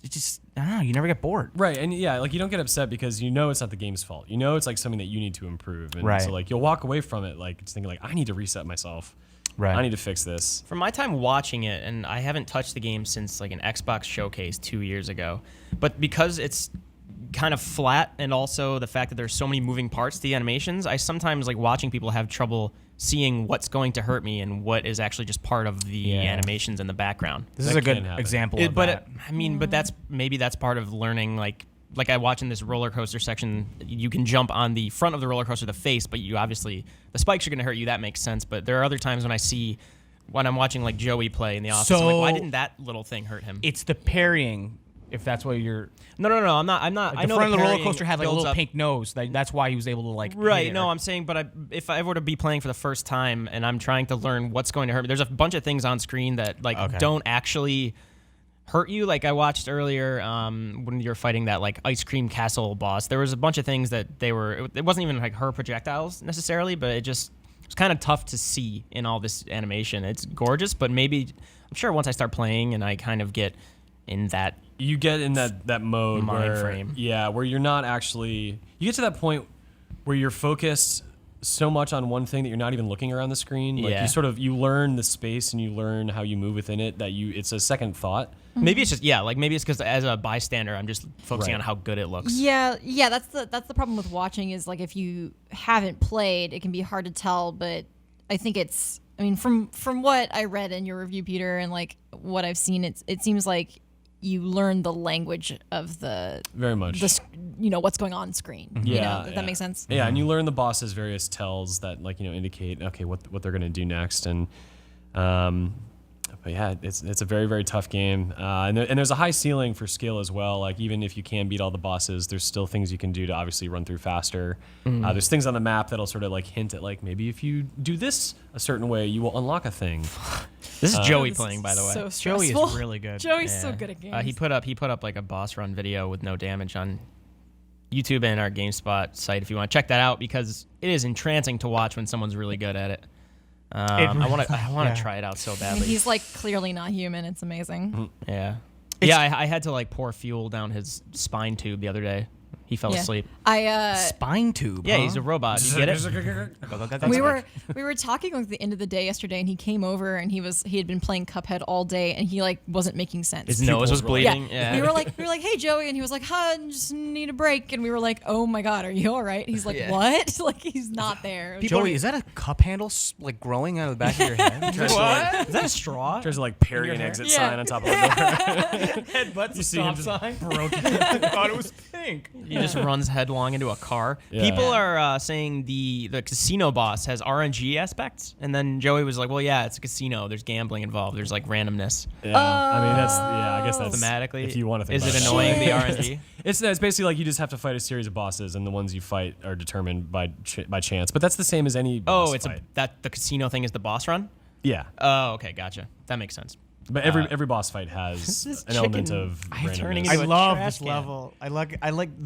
I don't know. You never get bored. Right, and yeah, like you don't get upset because you know it's not the game's fault. You know it's like something that you need to improve, and Right. so like you'll walk away from it like just thinking like I need to reset myself. Right. I need to fix this. From my time watching it, and I haven't touched the game since like an Xbox showcase 2 years ago, but because it's kind of flat, and also the fact that there's so many moving parts to the animations, I sometimes like watching people have trouble seeing what's going to hurt me and what is actually just part of the animations in the background. This That is a good can happen. example of that. But that's maybe that's part of learning. Like I watch in this roller coaster section, you can jump on the front of the roller coaster, the face, but you obviously the spikes are going to hurt you. That makes sense. But there are other times when I'm watching like Joey play in the office, I'm like, why didn't that little thing hurt him? It's the parrying. If that's what you're, No. I'm not. like I the know front of the roller parrying coaster had like a builds little up- pink nose. That's why he was able to like. Right. hit it. No, I'm saying, but if I were to be playing for the first time and I'm trying to learn what's going to hurt me, there's a bunch of things on screen that like Okay. don't actually hurt you. Like I watched earlier when you were fighting that like ice cream castle boss, there was a bunch of things that it wasn't even like her projectiles necessarily, but it was kind of tough to see in all this animation. It's gorgeous, but maybe I'm sure once I start playing and I kind of get in that you get in that mode mind frame. Yeah, where you're not actually, you get to that point where you're focused so much on one thing that you're not even looking around the screen. Like you learn the space and you learn how you move within it, that it's a second thought. Maybe it's just maybe it's because as a bystander I'm just focusing on how good it looks. Yeah, that's the problem with watching is like if you haven't played, it can be hard to tell, but I think from what I read in your review, Peter, and like what I've seen, it seems like you learn the language of the very much what's going on screen. If that makes sense. Yeah, and you learn the boss's various tells that indicate what they're gonna do next, and but yeah, it's a very, very tough game, and there's a high ceiling for skill as well. Like even if you can beat all the bosses, there's still things you can do to obviously run through faster. There's things on the map that'll sort of like hint at like maybe if you do this a certain way, you will unlock a thing. This is Joey playing, by the way. So Joey stressful. is really good. Joey's so good at games. He put up like a boss run video with no damage on YouTube and our GameSpot site if you want to check that out, because it is entrancing to watch when someone's really good at it. I want to try it out so badly. He's like clearly not human. It's amazing. Yeah. I had to like pour fuel down his spine tube the other day. He fell asleep. Spine tube. Yeah, huh? he's a robot. You get it? We were talking at the end of the day yesterday, and he came over and he had been playing Cuphead all day, and he like wasn't making sense. His nose was bleeding. Yeah. We were like, hey Joey, and he was like, I just need a break, and we were like, oh my god, are you all right? He's like, what? Like he's not there. Joey, is that a cup handle like growing out of the back of your head? What? Is that a straw? There's like parry and exit sign on top of the door. Headbutts You see him just broken. I thought it was pink. He just runs headlong into a car. Yeah. People are saying the casino boss has RNG aspects, and then Joey was like, well, yeah, it's a casino. There's gambling involved. There's like randomness. Yeah, I mean I guess that's thematically. if you want to think is about it annoying, the RNG? It's basically like you just have to fight a series of bosses, and the ones you fight are determined by chance. But that's the same as any boss fight. The casino thing is the boss run? Yeah. Oh, okay, gotcha. That makes sense. But every boss fight has an element of turning randomness. into I a love trash this can. level. I like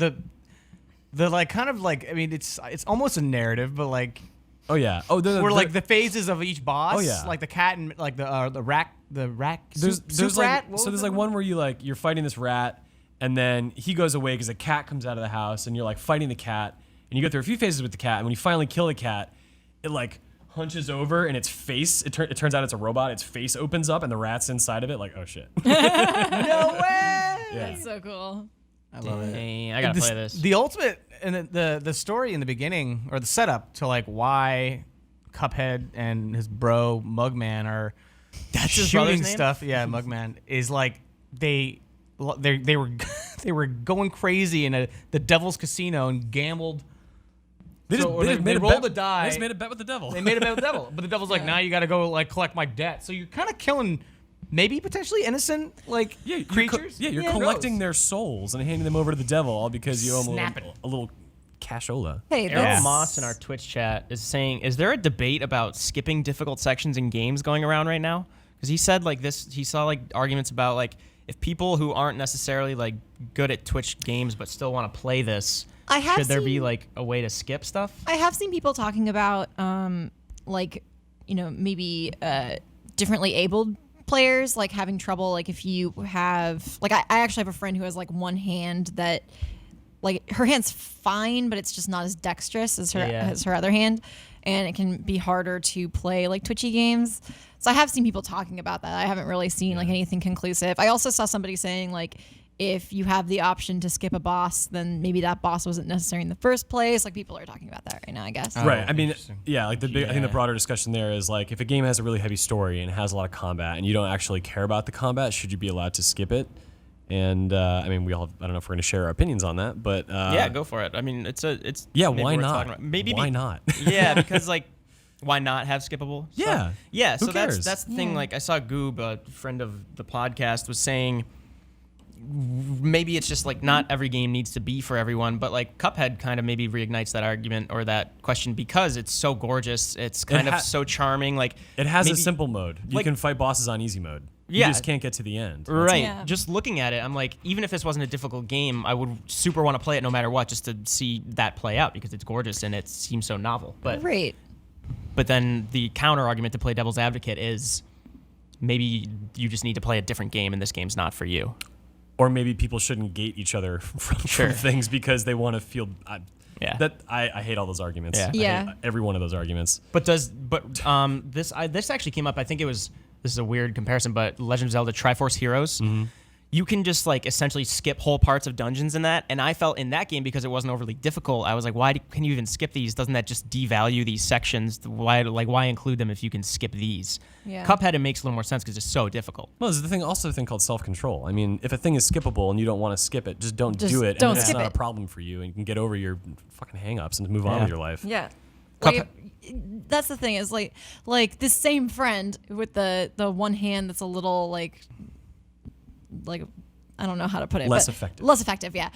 the like kind of like, I mean, it's almost a narrative, but like Oh yeah. where like the phases of each boss. Oh, yeah. Like the cat and like the rack. There's soup like rat. What so was there's it? like one where you're fighting this rat, and then he goes away because a cat comes out of the house, and you're like fighting the cat, and you go through a few phases with the cat, and when you finally kill the cat, it like hunches over, and its face it turns out it's a robot. Its face opens up, and the rat's inside of it. Like, oh shit. No way. Yeah. That's so cool. I love it. Dang, I gotta play this. The ultimate and the story in the beginning, or the setup to like why Cuphead and his bro Mugman are That's his shooting brother's name? stuff. Yeah, Mugman is like they were going crazy in the Devil's Casino and gambled. They rolled a die. They just made a bet with the devil. They made a bet with the devil, but the devil's like, now you got to go like collect my debt. So you're kind of killing maybe potentially innocent like creatures. You're Who collecting knows? their souls and handing them over to the devil, all because you owe them Snapping. a little cashola. Hey, Errol that's Moss in our Twitch chat is saying, is there a debate about skipping difficult sections in games going around right now? Because he said like this, he saw like arguments about like if people who aren't necessarily like good at Twitch games but still want to play this, should there be like a way to skip stuff? I have seen people talking about like, maybe differently abled players like having trouble, like if you have like I actually have a friend who has like one hand that like her hand's fine, but it's just not as dexterous as her other hand, and it can be harder to play like twitchy games. So I have seen people talking about that. I haven't really seen like anything conclusive. I also saw somebody saying like if you have the option to skip a boss, then maybe that boss wasn't necessary in the first place. Like people are talking about that right now, I guess. Right. I mean, interesting. yeah, like I think the broader discussion there is like if a game has a really heavy story and has a lot of combat and you don't actually care about the combat, should you be allowed to skip it? And I mean, I don't know if we're going to share our opinions on that, but yeah, go for it. I mean, it's yeah, maybe why we're not? talking about- maybe why not? Yeah, because like, why not have skippable stuff? Yeah. Yeah. Who So cares? that's the thing. Like I saw Goob, a friend of the podcast, was saying maybe it's just like not every game needs to be for everyone, but like Cuphead kind of maybe reignites that argument or that question because it's so gorgeous. It's kind of so charming. Like It has maybe, a simple mode. You like- can fight bosses on easy mode. You just can't get to the end. Right. Yeah. Just looking at it, I'm like, even if this wasn't a difficult game, I would super want to play it no matter what, just to see that play out because it's gorgeous and it seems so novel. Right. But then the counter argument to play devil's advocate is maybe you just need to play a different game and this game's not for you. Or maybe people shouldn't gate each other from things because they want to feel. I hate all those arguments. Yeah. I hate every one of those arguments. But this actually came up. I think this is a weird comparison, but Legend of Zelda Triforce Heroes. You can just like essentially skip whole parts of dungeons in that, and I felt in that game because it wasn't overly difficult. I was like, why can you even skip these? Doesn't that just devalue these sections? Why include them if you can skip these? Yeah. Cuphead, it makes a little more sense because it's so difficult. Well, there's also a thing called self-control. I mean, if a thing is skippable and you don't want to skip it, just don't do it. Don't and it's skip not it. a problem for you, and you can get over your fucking hang-ups and move on with your life. Yeah. Like, that's the thing is like this same friend with the one hand that's a little like I don't know how to put it. Less but effective. Less effective, yeah.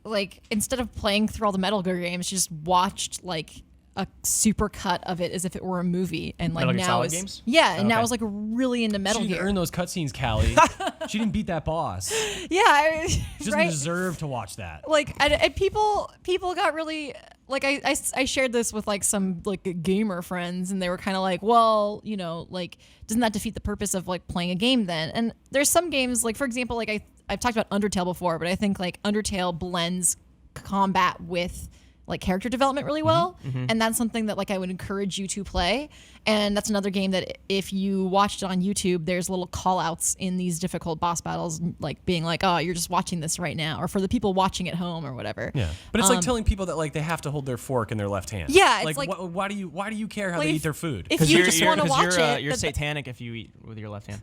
Like instead of playing through all the Metal Gear games, she just watched like a super cut of it as if it were a movie, and like Metal Gear now Solid is games? and now Okay. is like really into Metal She Gear. didn't earn those cutscenes, Callie. She didn't beat that boss. She Yeah, doesn't right. deserve to watch that. Like and people got really like I shared this with like some like gamer friends, and they were kind of like, well, you know, like doesn't that defeat the purpose of like playing a game then? And there's some games like, for example, like I've talked about Undertale before, but I think like Undertale blends combat with like character development really well, and that's something that like I would encourage you to play. And that's another game that if you watched it on YouTube, there's little call outs in these difficult boss battles, like being like, oh, you're just watching this right now, or for the people watching at home or whatever. Yeah, but it's like telling people that like they have to hold their fork in their left hand. Yeah, it's like why do you care how like, they eat their food? if you just want to watch it, You're satanic if you eat with your left hand.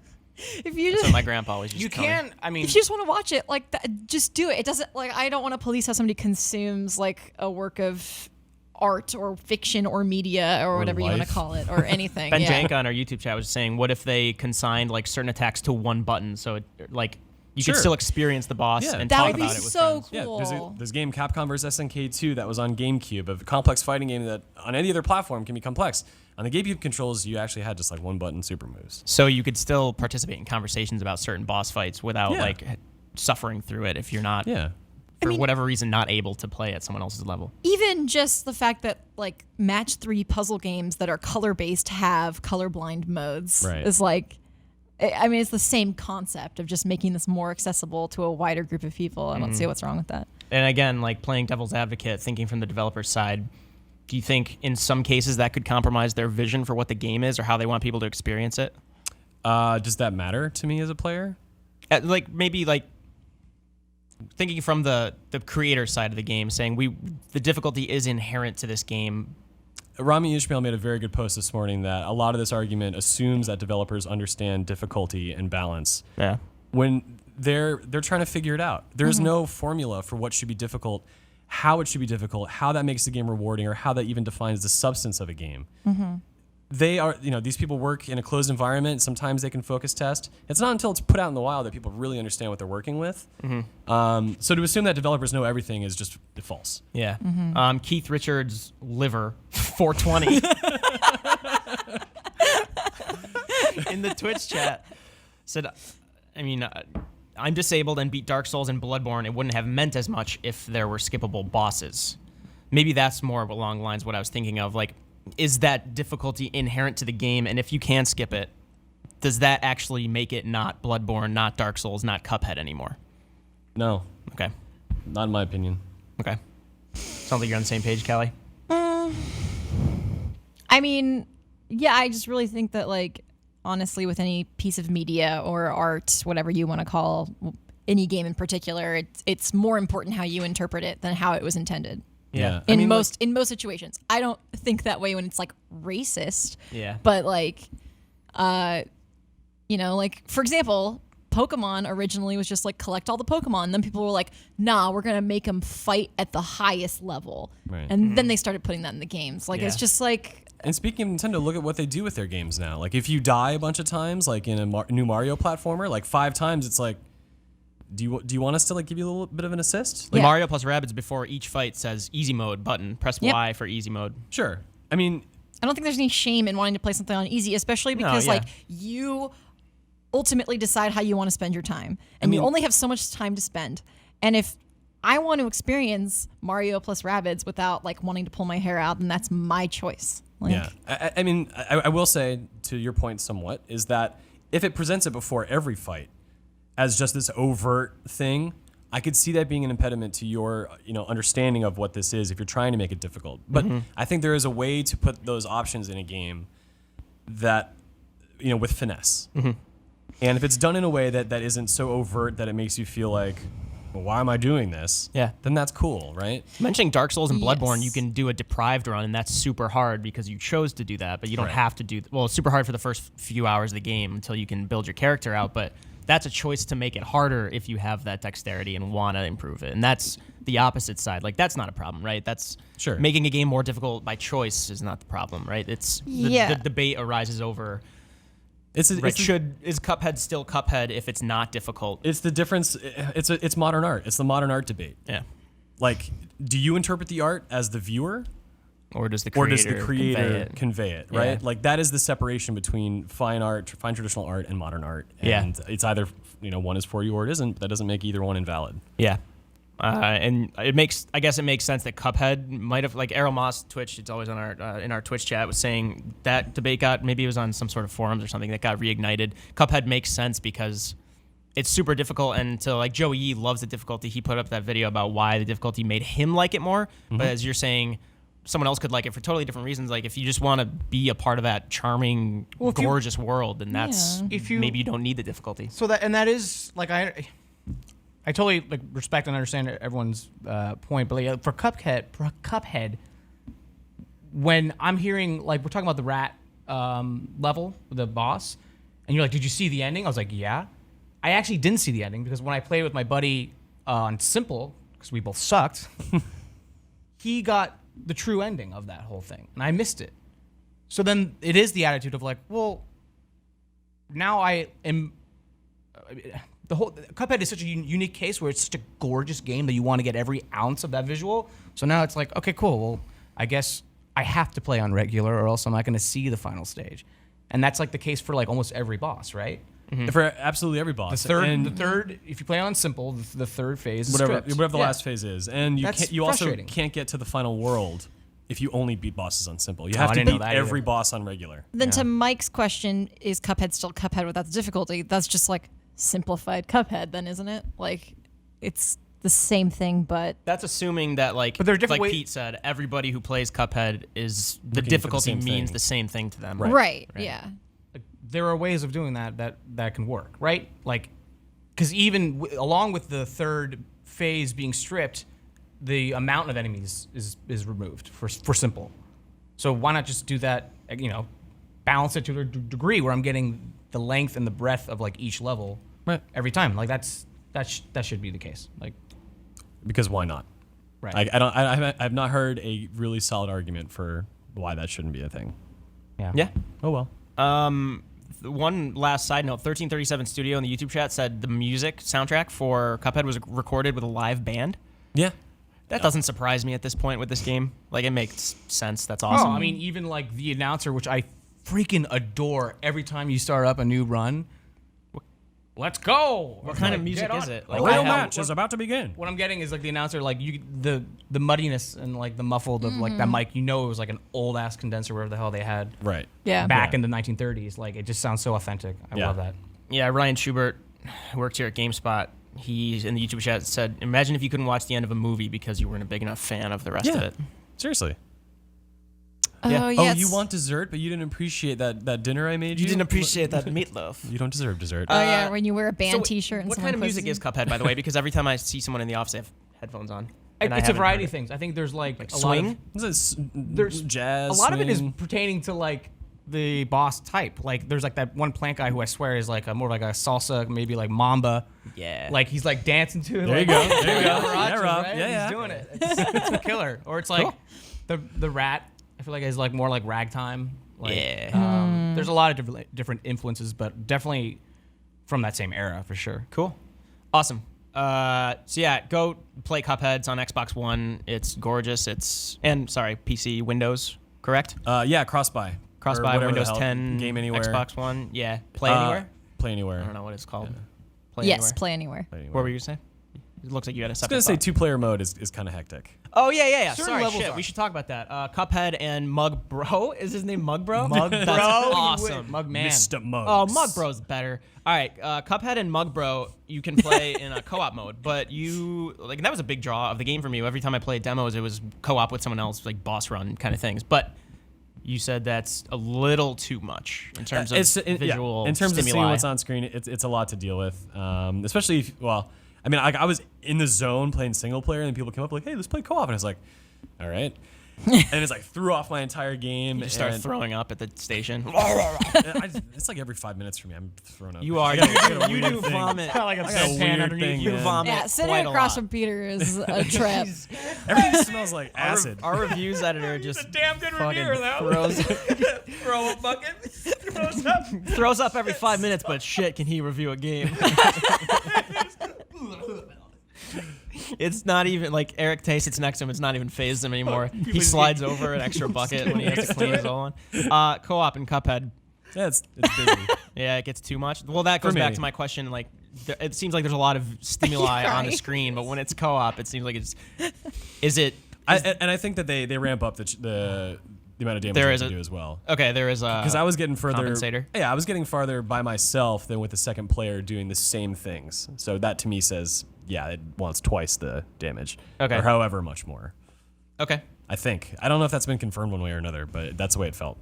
if you That's just what my grandpa always used You to tell me. can. I mean, if you just want to watch it, like just do it. It doesn't like I don't want to police how somebody consumes like a work of art or fiction or media or whatever you want to life. call it or anything. Ben yeah. Janka on our YouTube chat was saying, what if they consigned like certain attacks to one button, so it, like you Sure. could still experience the boss Yeah. and That talk would be about it with so friends. cool. Yeah, there's a game Capcom vs SNK 2 that was on GameCube, a complex fighting game that on any other platform can be complex. On the GameCube controls, you actually had just like one button super moves. So you could still participate in conversations about certain boss fights without Yeah. like suffering through it if you're not, Yeah. for whatever reason, not able to play at someone else's level. Even just the fact that like match 3 puzzle games that are color based have colorblind modes Right. is like, I mean, it's the same concept of just making this more accessible to a wider group of people. I don't see what's wrong with that. And again, like playing devil's advocate, thinking from the developer's side, do you think in some cases that could compromise their vision for what the game is or how they want people to experience it? Does that matter to me as a player? Like maybe like thinking from the creator side of the game, saying the difficulty is inherent to this game. Rami Ishmael made a very good post this morning that a lot of this argument assumes that developers understand difficulty and balance. Yeah. When they're trying to figure it out. There's no formula for what should be difficult, how it should be difficult, how that makes the game rewarding, or how that even defines the substance of a game. They are, these people work in a closed environment. Sometimes they can focus test. It's not until it's put out in the wild that people really understand what they're working with. So to assume that developers know everything is just false. Yeah. Keith Richards' liver, 420. In the Twitch chat said, I mean, I'm disabled and beat Dark Souls and Bloodborne. It wouldn't have meant as much if there were skippable bosses. Maybe that's more along the lines of what I was thinking of. Like, is that difficulty inherent to the game? And if you can skip it, does that actually make it not Bloodborne, not Dark Souls, not Cuphead anymore? No, Okay. not in my opinion. Okay. Sounds like you're on the same page, Callie. I mean, yeah, I just really think that, like, honestly, with any piece of media or art, whatever you want to call any game in particular, it's more important how you interpret it than how it was intended. Yeah. In most situations, I don't think that way when it's like racist. Yeah. But like, like for example, Pokemon originally was just like collect all the Pokemon. And then people were like, nah, we're gonna make them fight at the highest level. Right. And then they started putting that in the games. Like it's Yeah. just like. And speaking of Nintendo, look at what they do with their games now. Like if you die a bunch of times, like in a new Mario platformer, like 5 times, it's like, do you want us to like give you a little bit of an assist? Like Yeah. Mario plus Rabbids before each fight says easy mode button. Press Yep. Y for easy mode. Sure. I mean, I don't think there's any shame in wanting to play something on easy, especially because yeah. like you ultimately decide how you want to spend your time. And you only have so much time to spend. And if I want to experience Mario plus Rabbids without like wanting to pull my hair out, then that's my choice. Like, yeah. I mean, I will say, to your point somewhat, is that if it presents it before every fight as just this overt thing, I could see that being an impediment to your, understanding of what this is if you're trying to make it difficult. But I think there is a way to put those options in a game that, with finesse. And if it's done in a way that isn't so overt that it makes you feel like, well, why am I doing this? Yeah. Then that's cool, right? Mentioning Dark Souls and Bloodborne, Yes. you can do a deprived run, and that's super hard because you chose to do that, but you don't Right. have to do. Well, it's super hard for the first few hours of the game until you can build your character out, but that's a choice to make it harder if you have that dexterity and want to improve it. And that's the opposite side. Like, that's not a problem, right? That's Sure. making a game more difficult by choice is not the problem, right? It's Yeah. the debate arises over. Is Cuphead still Cuphead if it's not difficult? It's the difference. It's modern art. It's the modern art debate. Yeah. Like, do you interpret the art as the viewer, Or does the or creator, does the creator convey it? Right. Yeah. Like, that is the separation between fine traditional art, and modern art. Yeah. And it's either one is for you or it isn't. That doesn't make either one invalid. Yeah. And I guess it makes sense that Cuphead might have, like Errol Moss Twitch, it's always on our in our Twitch chat, was saying that debate maybe it was on some sort of forums or something that got reignited. Cuphead makes sense because it's super difficult, and to like Joey Yee loves the difficulty. He put up that video about why the difficulty made him like it more. But as you're saying, someone else could like it for totally different reasons. Like if you just want to be a part of that charming, gorgeous world, then that's maybe you don't need the difficulty. So that is like I totally like respect and understand everyone's point, but like, for Cuphead, when I'm hearing like we're talking about the rat level, the boss, and you're like, "Did you see the ending?" I was like, "Yeah." I actually didn't see the ending because when I played with my buddy on Simple, because we both sucked, he got the true ending of that whole thing, and I missed it. So then it is the attitude of like, well, now I am. The whole Cuphead is such a unique case where it's such a gorgeous game that you want to get every ounce of that visual. So now it's like, okay, cool. Well, I guess I have to play on regular, or else I'm not going to see the final stage. And that's like the case for like almost every boss, right? For absolutely every boss. The third, if you play on simple, the third phase is stripped. Whatever the Yeah. last phase is, and That's you also frustrating. can't get to the final world if you only beat bosses on simple. You Oh, have I to didn't know beat that every either. boss on regular. Then to Mike's question, is Cuphead still Cuphead without the difficulty? That's just like simplified Cuphead, then, isn't it? Like, it's the same thing, but That's assuming that like, But there are different like ways- Pete said, everybody who plays Cuphead is the for the difficulty same means thing. the same thing to them. right. Yeah. Like, there are ways of doing that can work, right? Like, because even along with the third phase being stripped, the amount of enemies is removed for simple. So why not just do that? Balance it to a degree where I'm getting the length and the breadth of like each level every time. Like that should be the case. Like, Because why not? right? I've not heard a really solid argument for why that shouldn't be a thing. Yeah. Oh well. One last side note: 1337 Studio in the YouTube chat said the music soundtrack for Cuphead was recorded with a live band. Yeah. That doesn't surprise me at this point with this game. Like, it makes sense. That's Oh, awesome. I mean, even like the announcer, which I freaking adore every time you start up a new run. Let's go. What kind of music is it? Like, Like, I real have- match is about to begin. What I'm getting is like the announcer, like the muddiness and like the muffled of like that mic. You know, it was like an old ass condenser, whatever the hell they had Right. Yeah. back in the 1930s. Like, it just sounds so authentic. I Yeah. love that. Yeah, Ryan Schubert, who works here at GameSpot, he's in the YouTube chat said, imagine if you couldn't watch the end of a movie because you weren't a big enough fan of the rest of Yeah. it. Seriously. Yeah. Oh, Oh, yes. you want dessert, but you didn't appreciate that dinner I made you? that meatloaf. You don't deserve dessert. Oh, yeah, when you wear a band So t-shirt and what someone kind of music quizzes is you. Cuphead, by the way? Because every time I see someone in the office, they have headphones on. and I It's a haven't variety heard of things. I think there's like a swing? lot of, Is this there's jazz? a lot of it is swing? pertaining to like the boss type. Like, there's like that one plant guy who I swear is like more like a salsa, maybe like mamba. Yeah. Like, he's like dancing to it. There you like, go. There you go. marachas, Yeah, Rob. right? Yeah, yeah. He's doing it. It's a killer. Or it's like the rat. I feel like it's like more like ragtime. Like, Yeah. There's a lot of different influences, but definitely from that same era for sure. Cool. Awesome. So yeah, go play Cuphead. It's on Xbox One. It's gorgeous. PC, Windows, correct? Yeah, cross-buy. Cross Or by whatever the Windows hell, 10, Game Anywhere. Xbox One. Yeah. Play anywhere. Play Anywhere. I don't know what it's called. Play Yes, Anywhere. play anywhere. Play Anywhere. What were you saying? It looks like you had a I was separate gonna say thought. 2-player mode is kind of hectic. Oh, yeah. Certain Sorry, levels shit. are. We should talk about that. Cuphead and Mug Bro. Is his name Mug Bro? Mug That's Bro, you awesome. Mug Man. Mr. Muggs. Oh, Mug Bro's better. All right, Cuphead and Mug Bro, you can play in a co-op mode, but that was a big draw of the game for me. Every time I played demos, it was co-op with someone else, like boss run kind of things. But you said that's a little too much in terms of visual in terms stimuli. of seeing what's on screen, it's a lot to deal with. Especially if, I mean, I was in the zone playing single player, and people came up like, "Hey, let's play co-op," and I was like, "All right." And it's like threw off my entire game. You just start throwing up at the station. It's like every 5 minutes for me, I'm throwing up. You are. I got a You weird do thing. vomit. Kind of like a I got a bedpan weird underneath thing, you. You man. vomit Yeah, sitting quite a across lot. from Peter is a trip. Everything smells like acid. Our reviews editor just a damn good fucking reviewer, though. throws Throw a bucket. throws up every 5 minutes, but shit, can he review a game? It's not even like Eric Tay sits next to him. It's not even phased him anymore. He slides over an extra bucket when he has to clean his own. Co-op and Cuphead. Yeah, it's busy. Yeah, it gets too much. Well, that goes For back me. to my question. Like, it seems like there's a lot of stimuli on the Right. screen, but when it's co-op, it seems like it's. Is it? I think that they ramp up the amount of damage There they is can a- do as well. Okay, there is a. Because I was getting further. compensator? Yeah, I was getting farther by myself than with the second player doing the same things. So that to me says, yeah, it wants twice the damage. Okay. Or however much more. Okay. I think. I don't know if that's been confirmed one way or another, but that's the way it felt.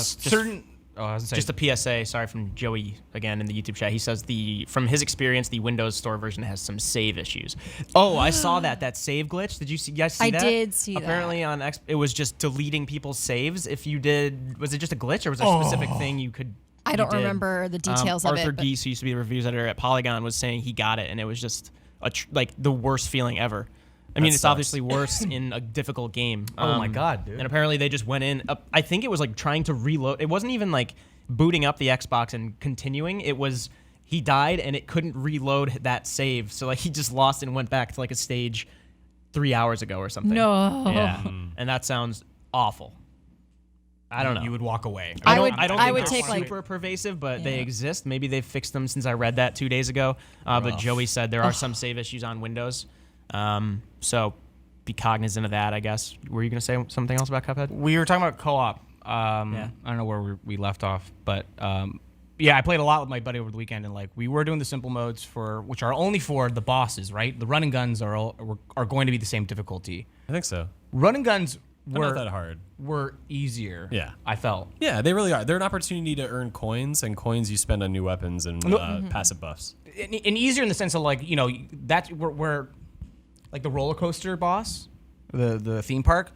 Certain. Oh, I was gonna say, Just a PSA, sorry, from Joey again in the YouTube chat. He says from his experience, the Windows Store version has some save issues. Oh, I saw that save glitch. Did you guys see I that? did see that. Apparently on it was just deleting people's saves. If you did, was it just a glitch or was there a specific thing you could? I you don't did? remember the details of Arthur it. But Geese, who used to be the reviews editor at Polygon, was saying he got it and it was just like the worst feeling ever. I mean, it's sucks. obviously worse in a difficult game. Oh my God, dude. And apparently they just went in. I think it was like trying to reload. It wasn't even like booting up the Xbox and continuing. It was he died and it couldn't reload that save. So like he just lost and went back to like a stage 3 hours ago or something. No. Yeah. And that sounds awful. I don't know. You would walk away. I I would- don't I think would they're take, like- super pervasive, but they Yeah. exist. Maybe they've fixed them since I read that 2 days ago. But Joey said there are some save issues on Windows. So be cognizant of that, I guess. Were you going to say something else about Cuphead? We were talking about co-op. I don't know where we left off, but yeah, I played a lot with my buddy over the weekend, and like we were doing the simple modes which are only for the bosses, right? The run and guns are going to be the same difficulty. I think so. Run and guns They're not that hard. were easier. Yeah. I felt. Yeah, they really are. They're an opportunity to earn coins, and coins you spend on new weapons and passive buffs. And easier in the sense of like, you know, that's where like the roller coaster boss, the theme park,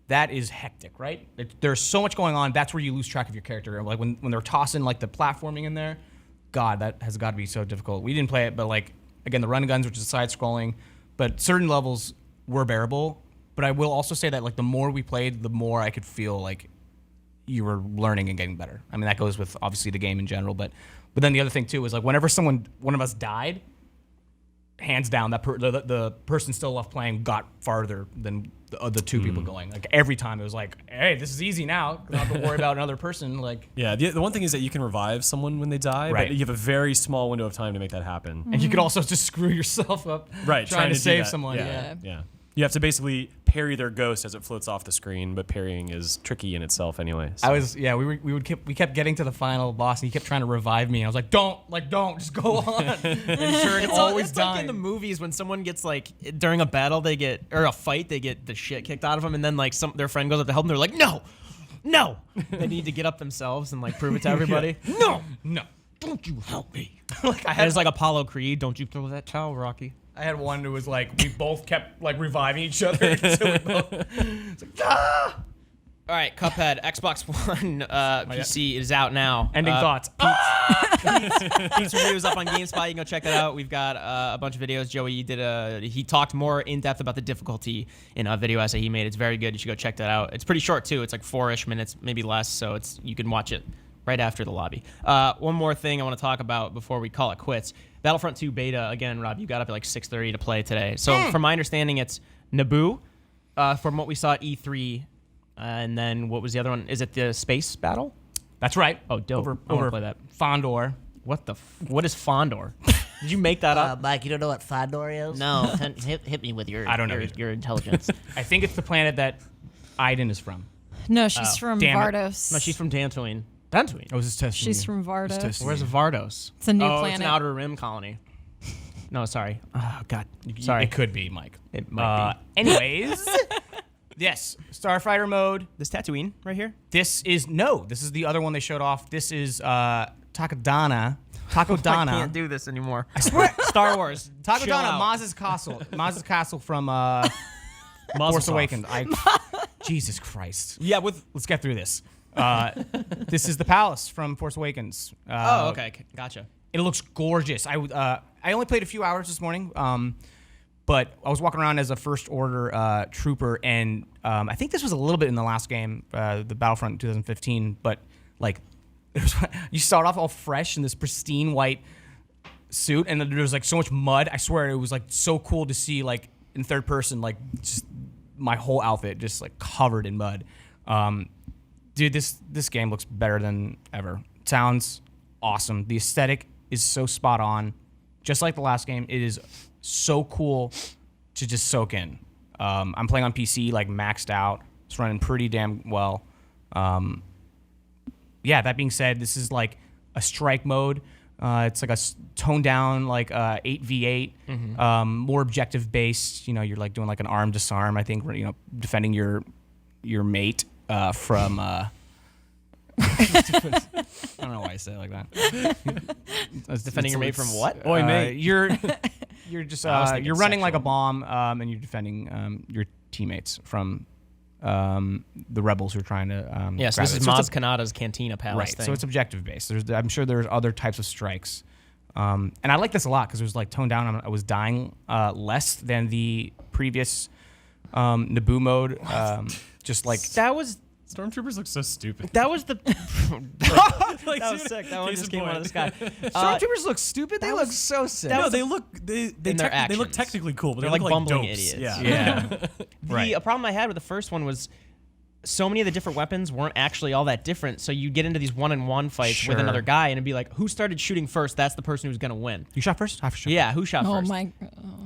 that is hectic, right? There's so much going on. That's where you lose track of your character. Like when they're tossing like the platforming in there, God, that has got to be so difficult. We didn't play it, but like again, the run and guns, which is side scrolling, but certain levels were bearable. But I will also say that like the more we played, the more I could feel like you were learning and getting better. I mean, that goes with obviously the game in general, but then the other thing too is like whenever one of us died, hands down, that the person still left playing got farther than the two people going. Like every time it was like, hey, this is easy now. Don't have to worry about another person. Like, Yeah, the one thing is that you can revive someone when they die, Right. but you have a very small window of time to make that happen. and you could also just screw yourself up, Right, Trying to do save that. someone. Yeah. Yeah. You have to basically parry their ghost as it floats off the screen, but parrying is tricky in itself anyway. So. We kept getting to the final boss, and he kept trying to revive me. And I was like, don't, just go on. And sure, it always it's like died. in the movies when someone gets like during a battle or a fight they get the shit kicked out of them and then like their friend goes up to help them. They're like no they need to get up themselves and like prove it to everybody. no, Don't you help me. like I And had it's like Apollo Creed. Don't you throw that towel, Rocky. I had one who was like, we both kept like reviving each other. So we both, it's like, ah! All right, Cuphead, Xbox One PC is out now. Ending thoughts. Pete's review is up on GameSpot. You can go check that out. We've got a bunch of videos. Joey he talked more in depth about the difficulty in a video essay he made. It's very good. You should go check that out. It's pretty short too. It's like 4-ish minutes, maybe less. So you can watch it right after the lobby. One more thing I want to talk about before we call it quits. Battlefront 2 beta, again, Rob, you got up at like 6:30 to play today. So from my understanding, it's Naboo, from what we saw at E3, and then what was the other one? Is it the space battle? That's right. Oh, dope. I wanna Over play that. Fondor. What is Fondor? Did you make that up? Mike, you don't know what Fondor is? No, hit me with your I don't know your intelligence. I think it's the planet that Aiden is from. No, she's from damn it. Vardos. No, she's from Dantooine. Dantooine. I was just testing She's you. from Just Vardos. testing Where's you. Vardos? It's a new Oh, planet. it's an Outer Rim colony. No, sorry. Oh God. Sorry. It could be, Mike. It might be. Anyways, yes, Starfighter mode. This Tatooine right here. This is the other one they showed off. This is Takodana. I can't do this anymore. I swear. Star Wars. Chill Takodana, out. Maz's castle. Maz's castle from Mazel Force tov. Awakens. Jesus Christ. Yeah, with. Let's get through this. This is the palace from Force Awakens. Oh, okay. Gotcha. It looks gorgeous. I only played a few hours this morning, but I was walking around as a first order trooper, and I think this was a little bit in the last game, the Battlefront 2015. But like, you start off all fresh in this pristine white suit, and then there was like so much mud. I swear it was like so cool to see like in third person, like just my whole outfit just like covered in mud. Dude, this game looks better than ever. It sounds awesome. The aesthetic is so spot on. Just like the last game, it is so cool to just soak in. I'm playing on PC, like maxed out. It's running pretty damn well. Yeah, that being said, this is like a strike mode. It's like a toned down, like 8v8, more objective based. You know, you're like doing like an arm disarm. I think, you know, defending your mate from. I don't know why I say it like that. Defending your mate from what? Boy, mate. You're just I was thinking you're running like a sexual. bomb, and you're defending your teammates from the rebels who are trying to. Yeah, so grab this it. is So Maz it's Kanata's Cantina Palace right. thing. So it's objective based. I'm sure there's other types of strikes, and I like this a lot because it was like toned down. I was dying less than the previous Naboo mode. Just like that was Stormtroopers look so stupid. that was the Like, that was sick. That one case just in came out of the sky. point. Stormtroopers look stupid. They look so sick. No, they look they In their they look actions. technically cool, but They're they like look like bumbling dopes. idiots. Yeah. Right. The problem I had with the first one was so many of the different weapons weren't actually all that different. So you get into these one-on-one fights Sure. with another guy, and it'd be like, who started shooting first? That's the person who's gonna win. You shot first? I shot. Yeah, who shot Oh first? my!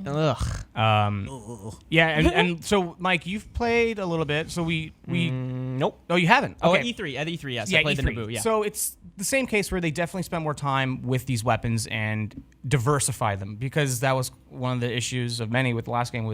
Ugh. Yeah, and so Mike, you've played a little bit. So we Nope. oh, you haven't. Oh, Okay. at E3. At E3, yes. Yeah, I played E3. the Naboo. Yeah. So it's the same case where they definitely spend more time with these weapons and diversify them, because that was one of the issues of many with the last game.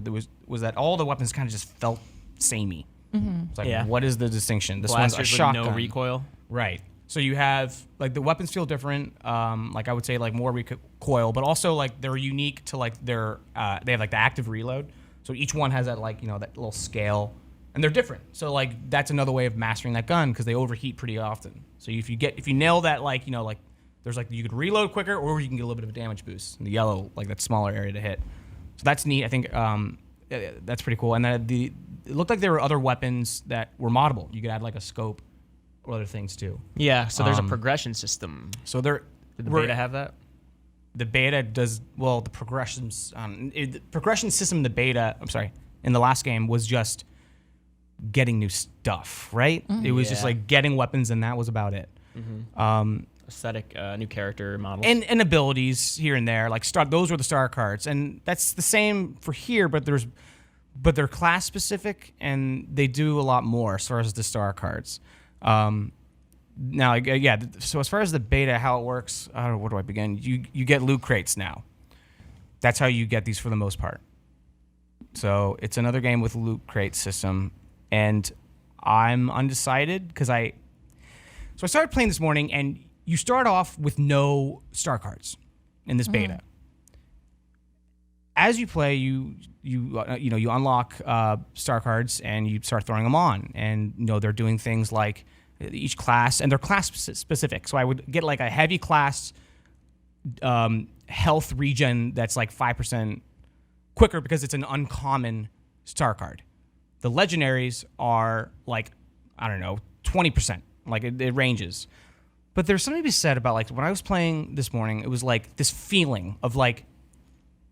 Was that all the weapons kind of just felt samey. It's like, Yeah. what is the distinction? This blasters one's a with shotgun. no recoil. Right. So you have like the weapons feel different. Like I would say like more recoil, but also like they're unique to like their they have like the active reload. So each one has that like, you know, that little scale, and they're different. So like that's another way of mastering that gun, because they overheat pretty often. So if you nail that, like, you know, like there's like you could reload quicker, or you can get a little bit of a damage boost in the yellow, like that smaller area to hit. So that's neat. I think that's pretty cool. And then it looked like there were other weapons that were moddable. You could add like a scope or other things too. Yeah. So there's a progression system. So there, Did the beta have that? the beta does well. The progressions, the progression system in the beta. I'm sorry, in the last game was just getting new stuff. Right? It was just Yeah. like getting weapons, and that was about it. Aesthetic, new character models. And abilities here and there. Like those were the star cards, and that's the same for here. But they're class specific, and they do a lot more as far as the star cards. Now, yeah. So as far as the beta, how it works, where do I begin? You get loot crates now. That's how you get these for the most part. So it's another game with a loot crate system, and I'm undecided because I started playing this morning, and you start off with no star cards in this beta. As you play, you unlock star cards, and you start throwing them on, and you know they're doing things like each class, and they're class specific. So I would get like a heavy class health regen that's like 5% quicker because it's an uncommon star card. The legendaries are like, I don't know, 20%. Like it ranges. But there's something to be said about like when I was playing this morning, it was like this feeling of like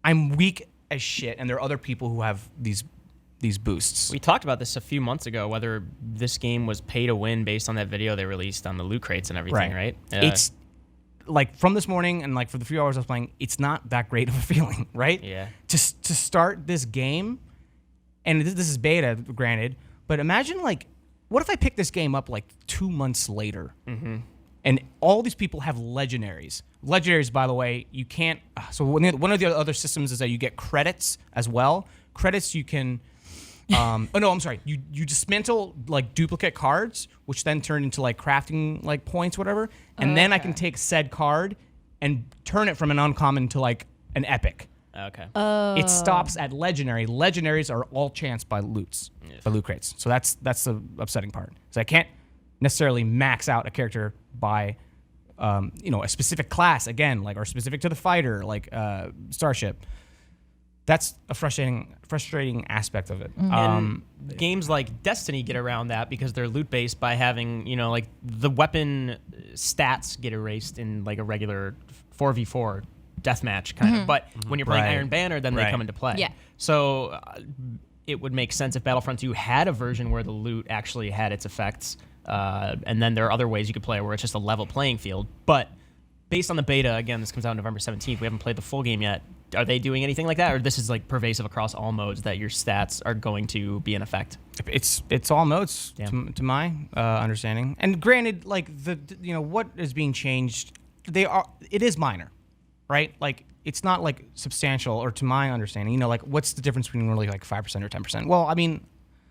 I'm weak as shit, and there are other people who have these boosts. We talked about this a few months ago, whether this game was pay to win based on that video they released on the loot crates and everything, right? It's like from this morning and like for the few hours I was playing, it's not that great of a feeling, right? Yeah. To start this game, and this is beta, granted, but imagine like, what if I pick this game up like 2 months later, and all these people have legendaries. Legendaries, by the way, you can't. So one of the other systems is that you get credits as well. Credits you can. Oh no, I'm sorry. You dismantle like duplicate cards, which then turn into like crafting like points, whatever, and then I can take said card and turn it from an uncommon to like an epic. Okay. It stops at legendary. Legendaries are all chanced by loot crates. So that's the upsetting part. So I can't necessarily max out a character by a specific class again, like or specific to the fighter, like Starship. That's a frustrating aspect of it. Games like Destiny get around that because they're loot based by having, like the weapon stats get erased in like a regular 4v4 deathmatch kind of. But when you're playing Right. Iron Banner, then they Right. come into play. Yeah. So it would make sense if Battlefront 2 had a version where the loot actually had its effects. And then there are other ways you could play where it's just a level playing field. But based on the beta, again, this comes out November 17th. We haven't played the full game yet. Are they doing anything like that, or this is like pervasive across all modes that your stats are going to be in effect? It's all modes Damn. to my understanding. And granted, like what is being changed, it is minor, right? Like it's not like substantial, or to my understanding, like what's the difference between really like 5% or 10%? Well, I mean,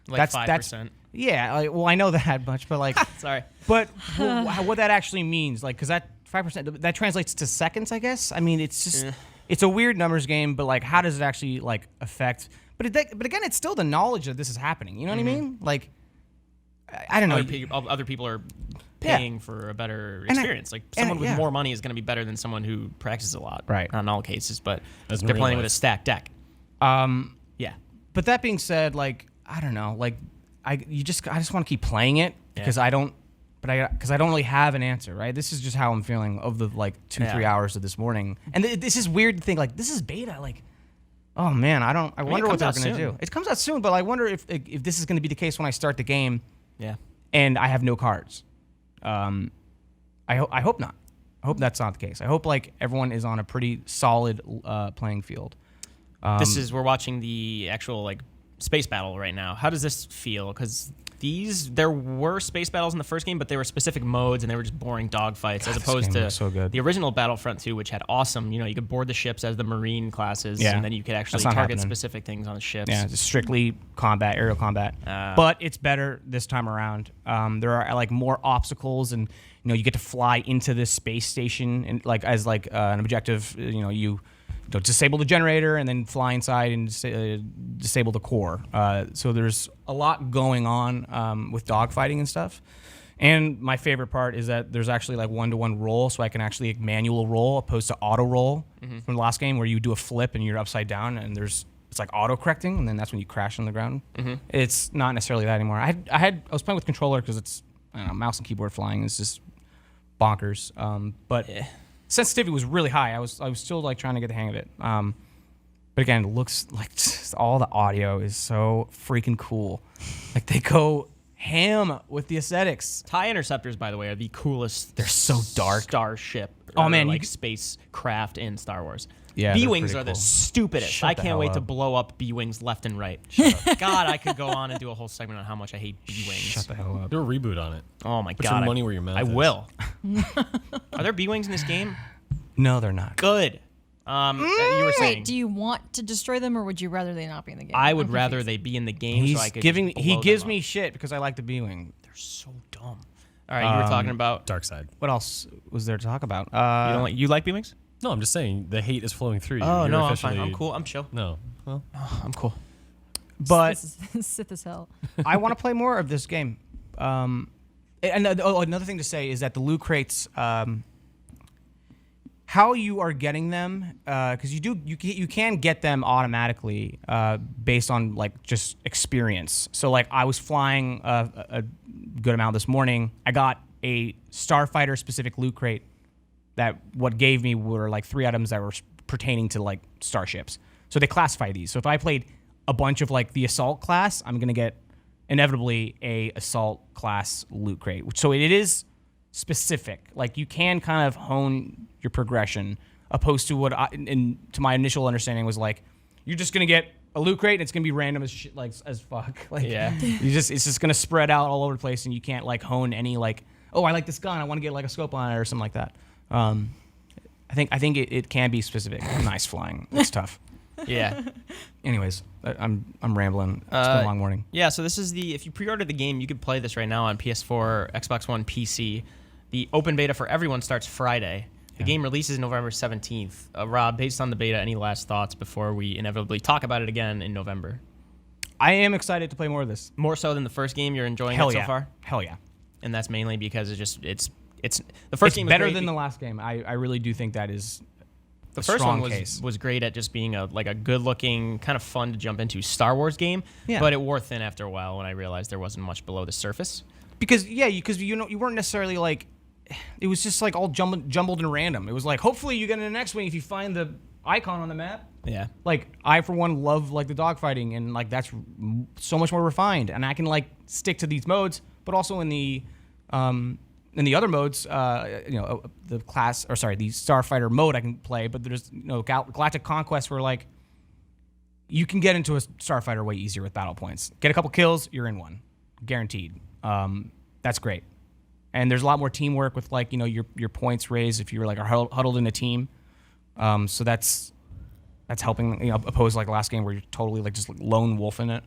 Like that's 5%. Yeah. I know that much, but like, Sorry. but what that actually means, like, because that 5% that translates to seconds, I guess. I mean, it's just it's a weird numbers game, but like, how does it actually like affect? But again, it's still the knowledge that this is happening. You know what I mean? Like, I don't know. Other people are paying for a better experience. Someone with more money is going to be better than someone who practices a lot. Right. Not in all cases, but As in they're real playing with a life. stacked deck. Yeah. But that being said, like, I don't know, like, I just want to keep playing it because I don't really have an answer, right? This is just how I'm feeling of the like 2-3 hours of this morning, and this is weird to think like this is beta, like, oh man, I wonder what comes they're out gonna soon. do. It comes out soon, but I wonder if this is gonna be the case when I start the game, Yeah. and I have no cards. I hope not. I hope that's not the case. I hope like everyone is on a pretty solid playing field. We're watching the actual like space battle right now. How does this feel? Because there were space battles in the first game, but they were specific modes and they were just boring dogfights, as opposed game to looks so good. the original Battlefront 2, which had awesome. You could board the ships as the Marine classes, Yeah. and then you could actually That's not target happening. specific things on the ships. Yeah, it's strictly aerial combat. But it's better this time around. There are like more obstacles, and you get to fly into this space station, and like as like an objective. You disable the generator and then fly inside and disable the core. So there's a lot going on with dogfighting and stuff. And my favorite part is that there's actually like 1-to-1 roll, so I can actually manual roll opposed to auto roll from the last game where you do a flip and you're upside down and it's like auto correcting, and then that's when you crash on the ground. It's not necessarily that anymore. I was playing with controller because it's mouse and keyboard flying is just bonkers. But sensitivity was really high. I was still like trying to get the hang of it. But again, it looks like just all the audio is so freaking cool. Like they go ham with the aesthetics. TIE interceptors, by the way, are the coolest. They're so dark. Starship. Oh, man, like spacecraft in Star Wars. Yeah, B-wings they're are pretty the cool. stupidest. Shut I the can't hell wait to up. blow up B-wings left and right. God, I could go on and do a whole segment on how much I hate B-wings. Shut the hell up. Do a reboot on it. Oh my Put god! your money where your mouth I is. will. Are there B-wings in this game? No, they're not. Good. You were saying. Wait, do you want to destroy them, or would you rather they not be in the game? I would I'm rather confused. they be in the game. He's so I could giving. just He blow gives them me up. shit because I like the B-wing. They're so dumb. All right, you were talking about. Dark side. What else was there to talk about? You like B-wings? No, I'm just saying the hate is flowing through you. Oh You're no, I'm officially- fine. I'm cool. I'm chill. No. Well, I'm cool. But This is Sith as hell. I want to play more of this game. Another thing to say is that the loot crates, how you are getting them, because you can get them automatically based on like just experience. So like I was flying a good amount this morning. I got a Starfighter specific loot crate that what gave me were like 3 items that were pertaining to like starships. So they classify these. So if I played a bunch of like the assault class, I'm gonna get inevitably a assault class loot crate. So it is specific. Like you can kind of hone your progression, opposed to what to my initial understanding was like, you're just gonna get a loot crate and it's gonna be random as shit, like as fuck. Like it's just gonna spread out all over the place and you can't like hone any like, oh, I like this gun, I want to get like a scope on it or something like that. I think it can be specific. Nice flying. It's tough. Yeah. Anyways, I'm rambling. It's been a long morning. Yeah, so this is if you pre-order the game, you could play this right now on PS4, Xbox One, PC. The open beta for everyone starts Friday. The game releases November 17th. Rob, based on the beta, any last thoughts before we inevitably talk about it again in November? I am excited to play more of this. More so than the first game, you're enjoying Hell it yeah. so far? Hell yeah. And that's mainly because it's the first game was better great than the last game. I really do think that is the a first strong one case. was great at just being a good-looking, kind of fun to jump into Star Wars game, but it wore thin after a while when I realized there wasn't much below the surface. Because you weren't necessarily like, it was just like all jumbled and random. It was like, hopefully you get in the next wing if you find the icon on the map. Yeah. Like I for one love like the dogfighting and like that's so much more refined and I can like stick to these modes, but also in the other modes, the Starfighter mode I can play, but there's Galactic Conquest where like you can get into a Starfighter way easier with battle points. Get a couple kills, you're in one, guaranteed. That's great. And there's a lot more teamwork with like your points raised if you're like huddled in a team. So that's helping opposed to like the last game where you're totally like just lone wolf in it.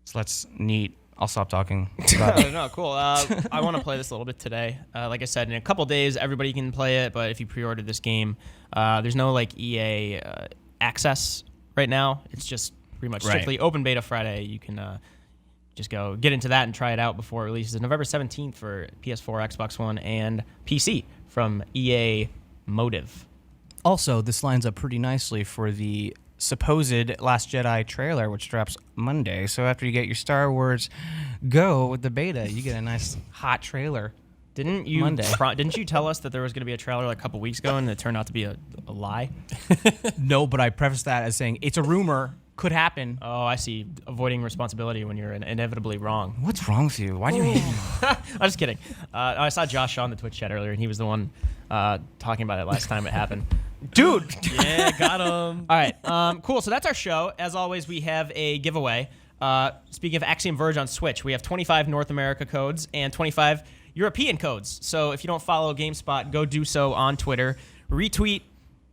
So that's neat. I'll stop talking. No, cool. I want to play this a little bit today. Like I said, in a couple days, everybody can play it. But if you pre-ordered this game, there's no like EA access right now. It's just pretty much strictly open beta Friday. You can just go get into that and try it out before it releases November 17th for PS4, Xbox One, and PC from EA Motive. Also, this lines up pretty nicely for the supposed Last Jedi trailer, which drops Monday. So after you get your Star Wars Go with the beta, you get a nice hot trailer. Didn't you Monday. Didn't you tell us that there was going to be a trailer like a couple weeks ago and it turned out to be a lie? No, but I prefaced that as saying it's a rumor, could happen. Oh, I see. Avoiding responsibility when you're inevitably wrong. What's wrong with you? Why do you hate me? I'm just kidding. I saw Josh Shaw in the Twitch chat earlier, and he was the one talking about it last time it happened. Dude! Yeah, got him. All right, cool. So that's our show. As always, we have a giveaway. Speaking of Axiom Verge on Switch, we have 25 North America codes and 25 European codes. So if you don't follow GameSpot, go do so on Twitter. Retweet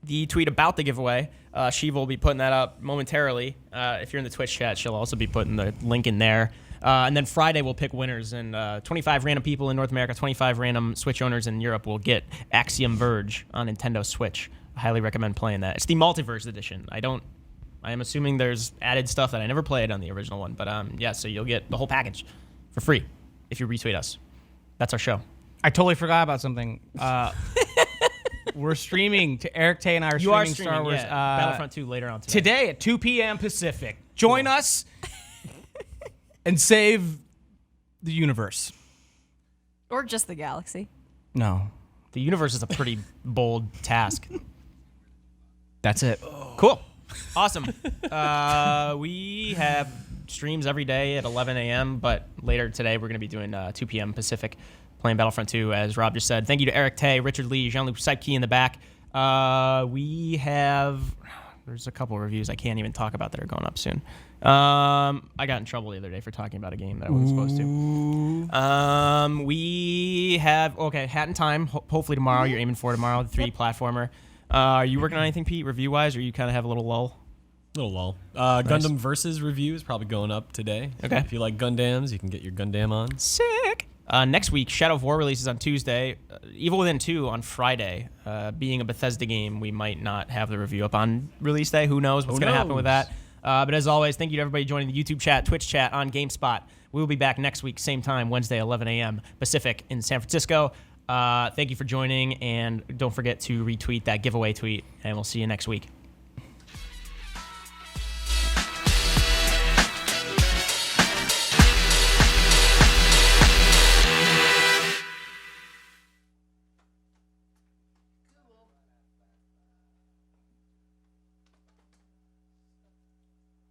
the tweet about the giveaway. Shiva will be putting that up momentarily. If you're in the Twitch chat, she'll also be putting the link in there. And then Friday we'll pick winners, and 25 random people in North America, 25 random Switch owners in Europe will get Axiom Verge on Nintendo Switch. I highly recommend playing that. It's the Multiverse edition. I am assuming there's added stuff that I never played on the original one, but yeah, so you'll get the whole package for free if you retweet us. That's our show. I totally forgot about something. We're streaming to Eric Tay and I are You are streaming Star Wars. yeah. Battlefront 2 later on today. Today at 2 p.m. Pacific. Join us and save the universe. Or just the galaxy. No. The universe is a pretty bold task. That's it. Cool. Awesome. We have streams every day at 11 a.m., but later today we're going to be doing 2 p.m. Pacific, playing Battlefront 2, as Rob just said. Thank you to Eric Tay, Richard Lee, Jean-Luc Seipke in the back. There's a couple of reviews I can't even talk about that are going up soon. I got in trouble the other day for talking about a game that I wasn't supposed to. We have, Hat in Time, hopefully tomorrow. You're aiming for tomorrow, the 3D platformer. Are you working on anything, Pete, review-wise, or you kind of have a little lull? Little lull. Gundam Versus review is probably going up today. Okay. If you like Gundams, you can get your Gundam on. Sick. Next week, Shadow of War releases on Tuesday. Evil Within 2 on Friday. Being a Bethesda game, we might not have the review up on release day. Who knows what's going to happen with that? But as always, thank you to everybody joining the YouTube chat, Twitch chat on GameSpot. We will be back next week, same time, Wednesday, 11 a.m. Pacific in San Francisco. Thank you for joining, and don't forget to retweet that giveaway tweet, and we'll see you next week.